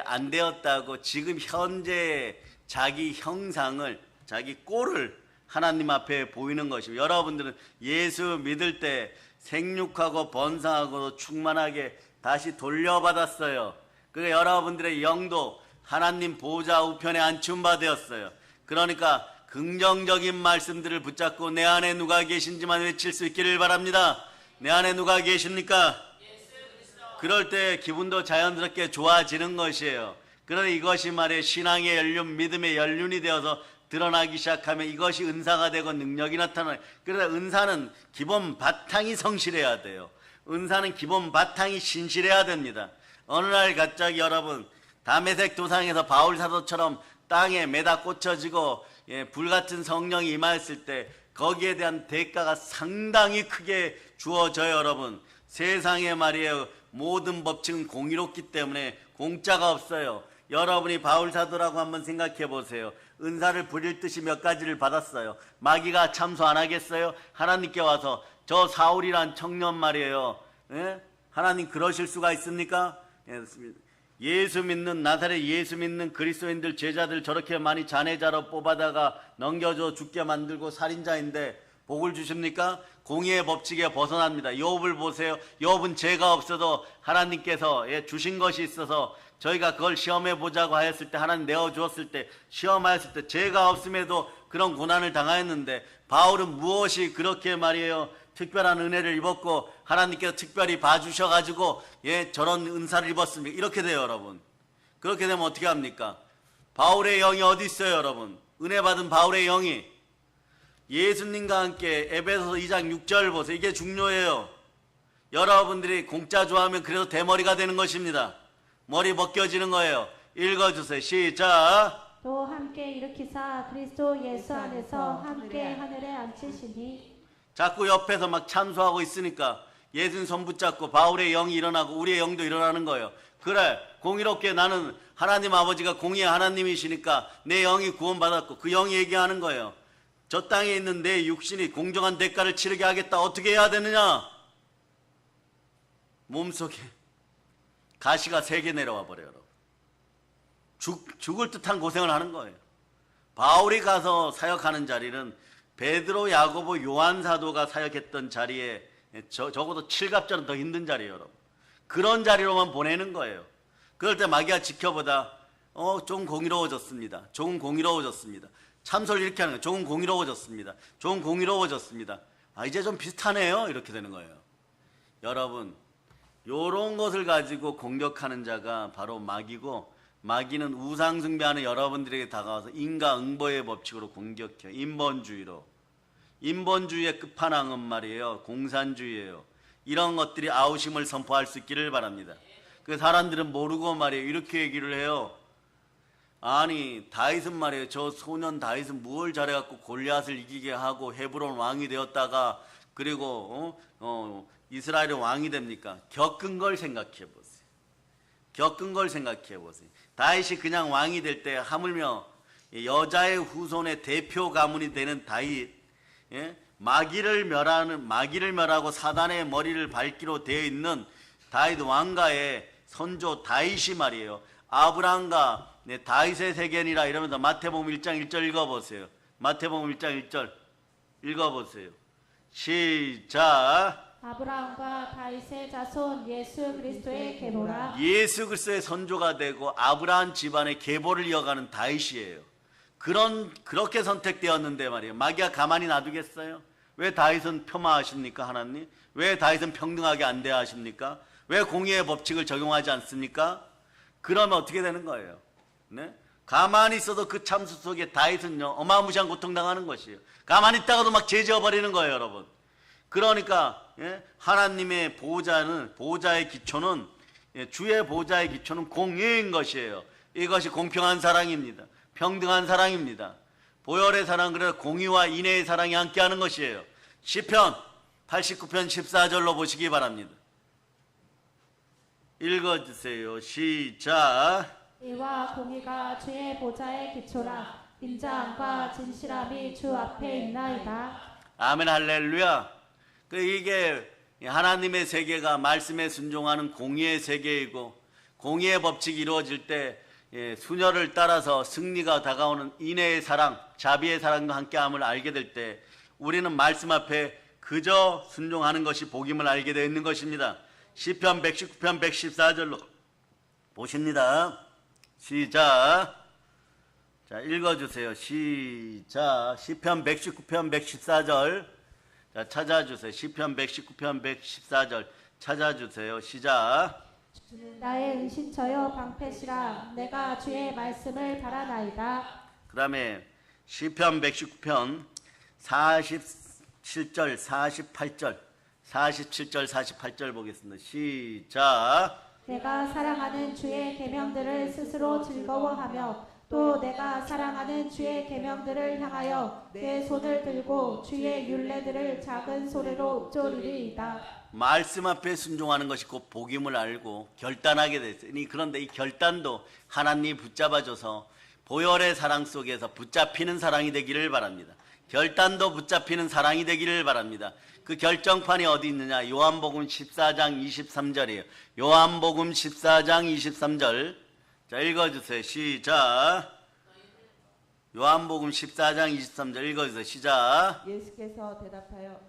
Speaker 1: 안 되었다고 지금 현재 자기 형상을, 자기 꼴을 하나님 앞에 보이는 것이고, 여러분들은 예수 믿을 때 생육하고 번성하고 충만하게 다시 돌려받았어요. 그러니까 여러분들의 영도 하나님 보좌 우편에 안춤바 되었어요. 그러니까 긍정적인 말씀들을 붙잡고 내 안에 누가 계신지만 외칠 수 있기를 바랍니다. 내 안에 누가 계십니까? 그럴 때 기분도 자연스럽게 좋아지는 것이에요. 그런데 이것이 말이에요, 신앙의 연륜, 믿음의 연륜이 되어서 드러나기 시작하면 이것이 은사가 되고 능력이 나타나요. 그래서 은사는 기본 바탕이 성실해야 돼요. 은사는 기본 바탕이 신실해야 됩니다. 어느 날 갑자기 여러분 다메섹 도상에서 바울 사도처럼 땅에 매다 꽂혀지고 불같은 성령이 임하였을 때 거기에 대한 대가가 상당히 크게 주어져요. 여러분 세상에 말이에요, 모든 법칙은 공의롭기 때문에 공짜가 없어요. 여러분이 바울 사도라고 한번 생각해 보세요. 은사를 부릴 듯이 몇 가지를 받았어요. 마귀가 참소 안 하겠어요? 하나님께 와서 저 사울이란 청년 말이에요, 하나님 그러실 수가 있습니까? 예수 믿는 나사렛 예수 믿는 그리스도인들 제자들 저렇게 많이 잔해자로 뽑아다가 넘겨줘 죽게 만들고 살인자인데 복을 주십니까? 공의의 법칙에 벗어납니다. 욥을 보세요. 욥은 죄가 없어도 하나님께서 주신 것이 있어서 저희가 그걸 시험해 보자고 하였을 때, 하나님 내어주었을 때, 시험하였을 때 죄가 없음에도 그런 고난을 당하였는데, 바울은 무엇이 그렇게 말이에요 특별한 은혜를 입었고 하나님께서 특별히 봐주셔가지고 저런 은사를 입었습니까? 이렇게 돼요, 여러분. 그렇게 되면 어떻게 합니까? 바울의 영이 어디 있어요, 여러분? 은혜 받은 바울의 영이 예수님과 함께 에베소서 2장 6절 보세요. 이게 중요해요. 여러분들이 공짜 좋아하면 그래도 대머리가 되는 것입니다. 머리 벗겨지는 거예요. 읽어주세요. 시작.
Speaker 2: 또 함께 일으키사 그리스도 예수 안에서 함께 하늘에 앉히시니.
Speaker 1: 자꾸 옆에서 막 참소하고 있으니까 예수님 손 붙잡고 바울의 영이 일어나고 우리의 영도 일어나는 거예요. 그래, 공의롭게 나는 하나님 아버지가 공의의 하나님이시니까 내 영이 구원받았고, 그 영이 얘기하는 거예요. 저 땅에 있는 내 육신이 공정한 대가를 치르게 하겠다. 어떻게 해야 되느냐? 몸속에 가시가 3개 내려와 버려요, 여러분. 죽을 듯한 고생을 하는 거예요. 바울이 가서 사역하는 자리는 베드로, 야고보, 요한 사도가 사역했던 자리에 적어도 7갑절은 더 힘든 자리예요, 여러분. 그런 자리로만 보내는 거예요. 그럴 때 마귀가 지켜보다 조금 공의로워졌습니다. 조금 공의로워졌습니다. 참소를 이렇게 하는 거예요. 조금 공의로워졌습니다. 조금 공의로워졌습니다. 이제 좀 비슷하네요. 이렇게 되는 거예요. 여러분, 요런 것을 가지고 공격하는 자가 바로 마귀고, 마귀는 우상숭배하는 여러분들에게 다가와서 인과응보의 법칙으로 공격해요. 인본주의로. 인본주의의 끝판왕은 말이에요, 공산주의예요. 이런 것들이 아우심을 선포할 수 있기를 바랍니다. 그 사람들은 모르고 말이에요, 이렇게 얘기를 해요. 아니, 다윗은 말이에요, 저 소년 다윗은 뭘 잘해갖고 골리앗을 이기게 하고 헤브론 왕이 되었다가 그리고 이스라엘의 왕이 됩니까? 겪은 걸 생각해 보세요. 겪은 걸 생각해 보세요. 다윗이 그냥 왕이 될 때 하물며 여자의 후손의 대표 가문이 되는 다윗, 마귀를 멸하고 사단의 머리를 밟기로 되어 있는 다윗 왕가의 선조 다윗이 말이에요, 아브라함과 다윗의 세계니라 이러면서 마태복음 1장 1절 읽어보세요. 마태복음 1장 1절 읽어보세요. 시작.
Speaker 2: 아브라함과 다윗의 자손 예수 그리스도의 계보라.
Speaker 1: 예수 그리스도의 선조가 되고 아브라함 집안의 계보를 이어가는 다윗이에요. 그렇게 선택되었는데 말이에요, 마귀가 가만히 놔두겠어요? 왜 다윗은 폄하하십니까, 하나님? 왜 다윗은 평등하게 안 대하십니까? 왜 공의의 법칙을 적용하지 않습니까? 그러면 어떻게 되는 거예요? 네? 가만히 있어도 그 참수 속에 다윗은요, 어마무시한 고통당하는 것이에요. 가만히 있다가도 막 죄지어버리는 거예요, 여러분. 그러니까 하나님의 보호자의 기초는, 주의 보호자의 기초는 공의인 것이에요. 이것이 공평한 사랑입니다. 평등한 사랑입니다. 보혈의 사랑, 그래서 공의와 인애의 사랑이 함께하는 것이에요. 시편 89편 14절로 보시기 바랍니다. 읽어주세요. 시작.
Speaker 2: 이와 공의가 주의 보좌의 기초라. 인자함과 진실함이 주 앞에 있나이다.
Speaker 1: 아멘, 할렐루야. 이게 하나님의 세계가 말씀에 순종하는 공의의 세계이고, 공의의 법칙이 이루어질 때 수녀를 따라서 승리가 다가오는 인애의 사랑, 자비의 사랑과 함께함을 알게 될 때 우리는 말씀 앞에 그저 순종하는 것이 복임을 알게 되어 있는 것입니다. 시편 119편 114절로 보십니다. 시작. 자, 읽어주세요. 시작. 시편 119편 114절. 자, 찾아주세요. 시편 119편 114절 찾아주세요. 시작.
Speaker 2: 나의 은신처여 방패시라. 내가 주의 말씀을 바라나이다.
Speaker 1: 그 다음에 시편 119편 47절 48절 47절 48절 보겠습니다. 시작.
Speaker 2: 내가 사랑하는 주의 계명들을 스스로 즐거워하며 또 내가 사랑하는 주의 계명들을 향하여 내 손을 들고 주의 율례들을 작은 소리로 읊조리리이다.
Speaker 1: 말씀 앞에 순종하는 것이 곧 복임을 알고 결단하게 됐으니, 그런데 이 결단도 하나님이 붙잡아줘서 보혈의 사랑 속에서 붙잡히는 사랑이 되기를 바랍니다. 결단도 붙잡히는 사랑이 되기를 바랍니다. 그 결정판이 어디 있느냐? 요한복음 14장 23절이에요. 요한복음 14장 23절. 자, 읽어주세요. 시작. 요한복음 14장 23절 읽어주세요. 시작.
Speaker 3: 예수께서 대답하여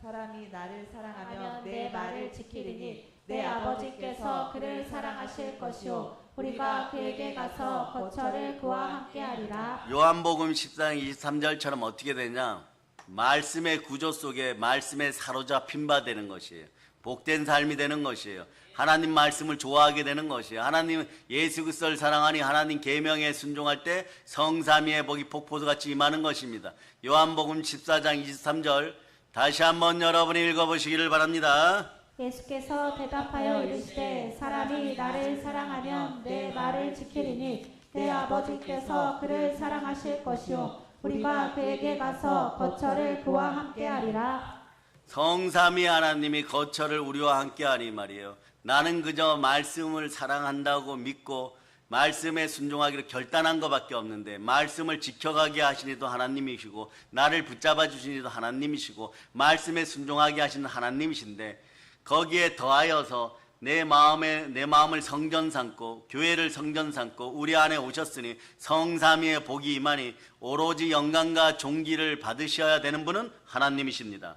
Speaker 3: 사람이 나를 사랑하면 내 말을 지키리니 내 아버지께서 그를 사랑하실 것이요
Speaker 2: 우리가 그에게 가서 거처를 그와 함께하리라.
Speaker 1: 요한복음 14장 23절처럼 어떻게 되냐? 말씀의 구조 속에 말씀에 사로잡힌 바 되는 것이에요. 복된 삶이 되는 것이에요. 하나님 말씀을 좋아하게 되는 것이에요. 하나님 예수 그리스도를 사랑하니 하나님 계명에 순종할 때 성삼위의 복이 폭포수같이 임하는 것입니다. 요한복음 14장 23절 다시 한번 여러분이 읽어보시기를 바랍니다.
Speaker 2: 예수께서 대답하여 이르시되 사람이 나를 사랑하면 내 말을 지키리니 내 아버지께서 그를 사랑하실 것이요 우리가 그에게 가서 거처를 그와 함께하리라.
Speaker 1: 성삼위 하나님이 거처를 우리와 함께하니 말이에요. 나는 그저 말씀을 사랑한다고 믿고 말씀에 순종하기로 결단한 것밖에 없는데 말씀을 지켜가게 하시니도 하나님이시고 나를 붙잡아 주시니도 하나님이시고 말씀에 순종하게 하시는 하나님이신데 거기에 더하여서 내 마음을 성전 삼고 교회를 성전 삼고 우리 안에 오셨으니 성삼위의 복이 임하니 오로지 영광과 존귀를 받으셔야 되는 분은 하나님이십니다.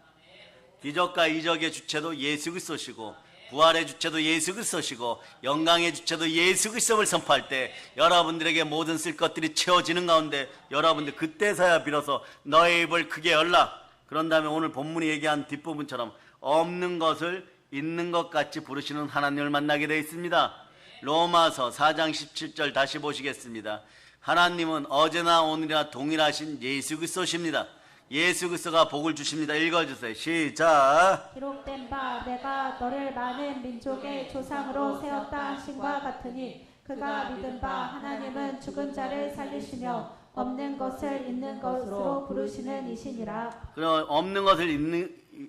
Speaker 1: 기적과 이적의 주체도 예수 그리스도시고 부활의 주체도 예수 그리스도시고 영광의 주체도 예수 그리스도를 선포할 때 여러분들에게 모든 쓸 것들이 채워지는 가운데 여러분들 그때서야 비로소 너의 입을 크게 열라. 그런 다음에 오늘 본문이 얘기한 뒷부분처럼 없는 것을 있는 것 같이 부르시는 하나님을 만나게 되어 있습니다. 로마서 4장 17절 다시 보시겠습니다. 하나님은 어제나 오늘이나 동일하신 예수 그리스도십니다. 예수 그리스도가 복을 주십니다. 읽어주세요. 시작.
Speaker 2: 기록된 바 내가 너를 많은 민족의 조상으로 세웠다 하신과 같으니 그가 믿은 바 하나님은 죽은 자를 살리시며 없는 것을 있는 것으로 부르시는 이시니라.
Speaker 1: 그럼 없는 것을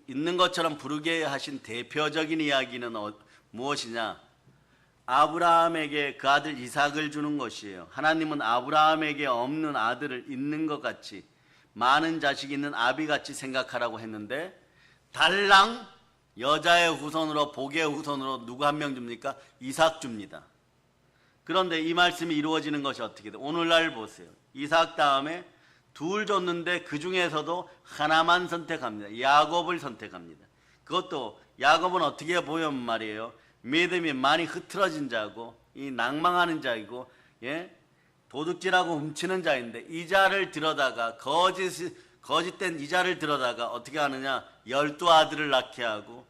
Speaker 1: 있는 것처럼 부르게 하신 대표적인 이야기는 무엇이냐? 아브라함에게 그 아들 이삭을 주는 것이에요. 하나님은 아브라함에게 없는 아들을 있는 것 같이 많은 자식이 있는 아비같이 생각하라고 했는데 달랑 여자의 후손으로 복의 후손으로 누구 한 명 줍니까? 이삭 줍니다. 그런데 이 말씀이 이루어지는 것이 어떻게 돼? 오늘날 보세요. 이삭 다음에 둘 줬는데 그 중에서도 하나만 선택합니다. 야곱을 선택합니다. 그것도 야곱은 어떻게 보면 말이에요. 믿음이 많이 흐트러진 자고 이 낭망하는 자이고 도둑질하고 훔치는 자인데 이 자를 들여다가 거짓된 이 자를 들여다가 어떻게 하느냐 12아들을 낳게 하고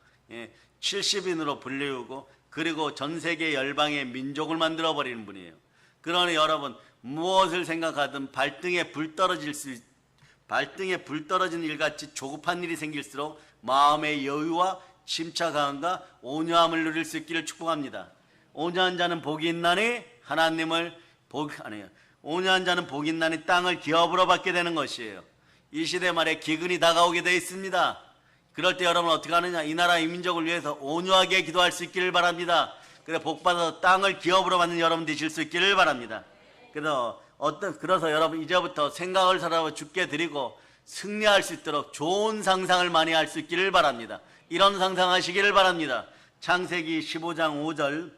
Speaker 1: 70인으로 불리우고 그리고 전 세계 열방의 민족을 만들어 버리는 분이에요. 그러니 여러분 무엇을 생각하든 발등에 불 떨어진 일같이 조급한 일이 생길수록 마음의 여유와 침착함과 온유함을 누릴 수 있기를 축복합니다. 온유한 자는 복이 있나니 온유한 자는 복이 있나니 땅을 기업으로 받게 되는 것이에요. 이 시대 말에 기근이 다가오게 되어 있습니다. 그럴 때 여러분 어떻게 하느냐? 이 나라 이 민족을 위해서 온유하게 기도할 수 있기를 바랍니다. 그래 복받아서 땅을 기업으로 받는 여러분 되실 수 있기를 바랍니다. 그래서 여러분 이제부터 생각을 살아서 주께 드리고 승리할 수 있도록 좋은 상상을 많이 할 수 있기를 바랍니다. 이런 상상하시기를 바랍니다. 창세기 15장 5절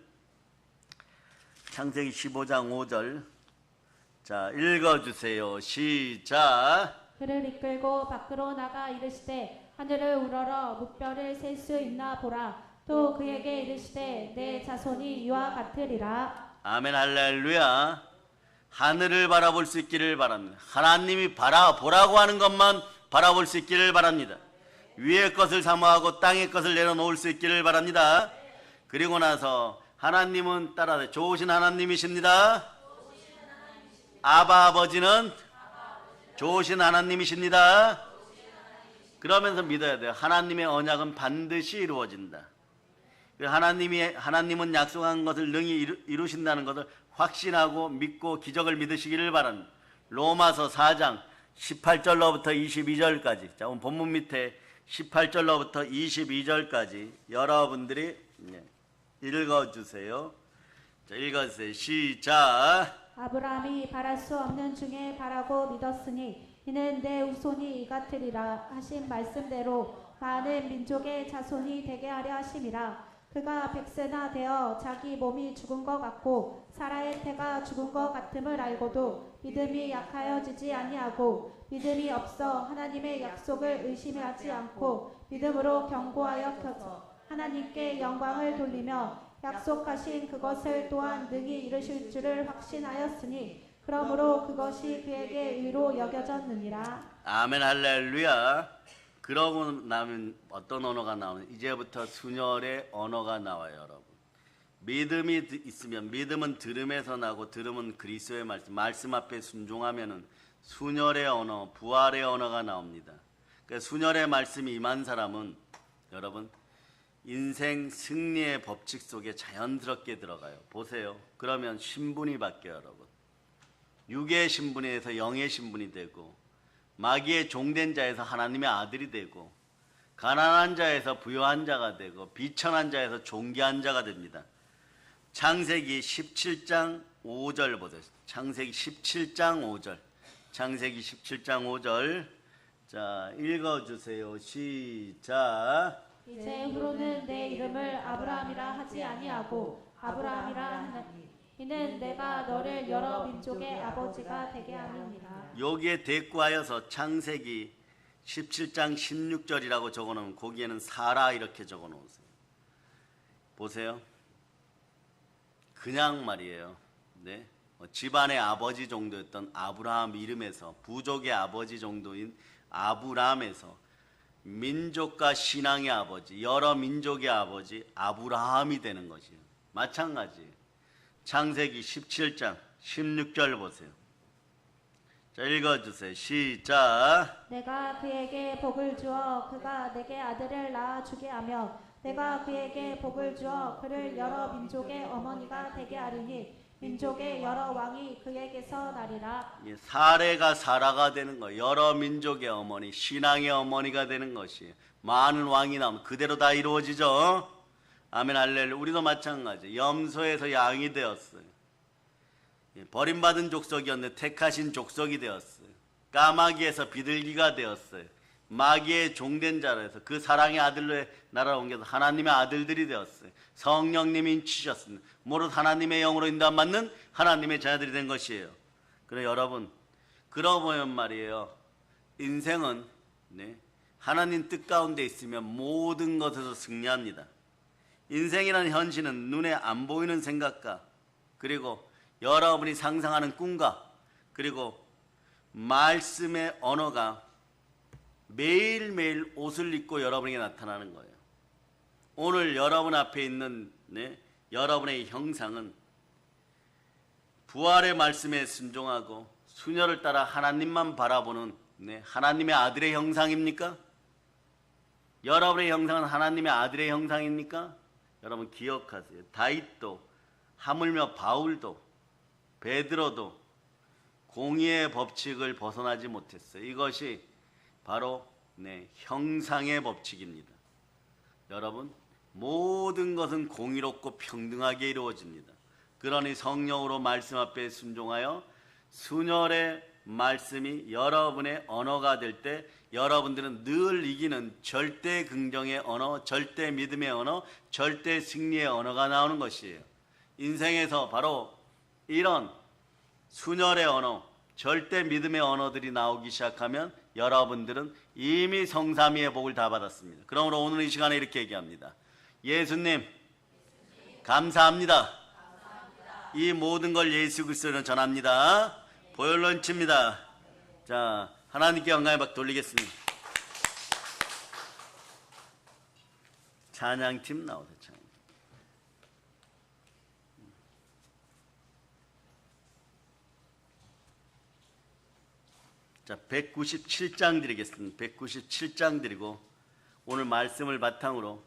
Speaker 1: 자 읽어주세요. 시작.
Speaker 2: 그를 이끌고 밖으로 나가 이르시되 하늘을 우러러 묵별을 셀 수 있나 보라. 또 그에게 이르시되 내 자손이 이와 같으리라.
Speaker 1: 아멘 할렐루야. 하늘을 바라볼 수 있기를 바랍니다. 하나님이 바라보라고 하는 것만 바라볼 수 있기를 바랍니다. 위의 것을 사모하고 땅의 것을 내려놓을 수 있기를 바랍니다. 그리고 나서 하나님은 따라서 좋으신 하나님이십니다. 아바 아버지는 좋으신 하나님이십니다. 그러면서 믿어야 돼요. 하나님의 언약은 반드시 이루어진다. 하나님은 약속한 것을 능히 이루신다는 것을 확신하고 믿고 기적을 믿으시기를 바랍니다. 로마서 4장 18절로부터 22절까지 자, 오늘 본문 밑에 18절로부터 22절까지 여러분들이 읽어주세요. 자, 읽어주세요. 시작.
Speaker 2: 아브라함이 바랄 수 없는 중에 바라고 믿었으니 이는 내 후손이 이같으리라 하신 말씀대로 많은 민족의 자손이 되게 하려 하심이라. 그가 백세나 되어 자기 몸이 죽은 것 같고 사라의 태가 죽은 것 같음을 알고도 믿음이 약하여지지 아니하고 믿음이 없어 하나님의 약속을 의심하지 않고 믿음으로 견고하여 켜서 하나님께 영광을 돌리며 약속하신 그것을 또한 능히 이루실 줄을 확신하였으니 그러므로 그것이 그에게 의로 여겨졌느니라.
Speaker 1: 아멘 할렐루야. 그러고 나면 어떤 언어가 나오는? 이제부터 순혈의 언어가 나와요, 여러분. 믿음이 있으면 믿음은 들음에서 나고 들음은 그리스도의 말씀 앞에 순종하면은 순혈의 언어, 부활의 언어가 나옵니다. 그러니까 순혈의 말씀이 임한 사람은 여러분 인생 승리의 법칙 속에 자연스럽게 들어가요. 보세요. 그러면 신분이 바뀌어요, 여러분. 육의 신분에서 영의 신분이 되고 마귀의 종된 자에서 하나님의 아들이 되고 가난한 자에서 부유한 자가 되고 비천한 자에서 존귀한 자가 됩니다. 창세기 17장 5절 보세요. 창세기 17장 5절. 창세기 17장 5절. 자, 읽어주세요. 시작.
Speaker 2: 이제후로는 내 이름을 아브라함이라 하지 아니하고 아브라함이라 하나니 이는 내가 너를 여러 민족의 아버지가 되게 하느니라.
Speaker 1: 여기에 대꾸하여서 창세기 17장 16절이라고 적어놓으면 거기에는 사라 이렇게 적어놓으세요. 보세요. 그냥 말이에요. 네? 집안의 아버지 정도였던 아브라함 이름에서 부족의 아버지 정도인 아브람에서 민족과 신앙의 아버지, 여러 민족의 아버지 아브라함이 되는 것이에요. 마찬가지. 창세기 17장 16절 보세요. 자, 읽어주세요. 시작.
Speaker 2: 내가 그에게 복을 주어 그가 내게 아들을 낳아 주게 하며 내가 그에게 복을 주어 그를 여러 민족의 어머니가 되게 하리니 민족의 여러 왕이 그에게서 나리라.
Speaker 1: 사례가 사라가 되는 거예요. 여러 민족의 어머니, 신앙의 어머니가 되는 것이에요. 많은 왕이 나오면 그대로 다 이루어지죠. 아멘 할렐루야. 우리도 마찬가지. 염소에서 양이 되었어요. 버림받은 족속이었는데 택하신 족속이 되었어요. 까마귀에서 비둘기가 되었어요. 마귀의 종된 자라서 그 사랑의 아들로 나라로 옮겨서 하나님의 아들들이 되었어요. 성령님이 인치셨습니다. 모두 하나님의 영으로 인도받는 하나님의 자녀들이 된 것이에요. 그래 여러분, 그러고 보면 말이에요. 인생은 하나님 뜻 가운데 있으면 모든 것에서 승리합니다. 인생이라는 현실은 눈에 안 보이는 생각과 그리고 여러분이 상상하는 꿈과 그리고 말씀의 언어가 매일매일 옷을 입고 여러분에게 나타나는 거예요. 오늘 여러분 앞에 있는 여러분의 형상은 부활의 말씀에 순종하고 수녀를 따라 하나님만 바라보는 하나님의 아들의 형상입니까? 여러분의 형상은 하나님의 아들의 형상입니까? 여러분 기억하세요. 다윗도 하물며 바울도 베드로도 공의의 법칙을 벗어나지 못했어요. 이것이 바로 형상의 법칙입니다. 여러분 모든 것은 공의롭고 평등하게 이루어집니다. 그러니 성령으로 말씀 앞에 순종하여 순혈의 말씀이 여러분의 언어가 될 때 여러분들은 늘 이기는 절대 긍정의 언어, 절대 믿음의 언어, 절대 승리의 언어가 나오는 것이에요. 인생에서 바로 이런 순혈의 언어, 절대 믿음의 언어들이 나오기 시작하면 여러분들은 이미 성삼위의 복을 다 받았습니다. 그러므로 오늘 이 시간에 이렇게 얘기합니다. 예수님 감사합니다. 이 모든 걸 예수 그리스도로 전합니다. 보혈로 칩니다. 자, 하나님께 영광의 박 돌리겠습니다. 찬양팀 나오세요. 찬양. 자, 197장 드리겠습니다. 197장 드리고 오늘 말씀을 바탕으로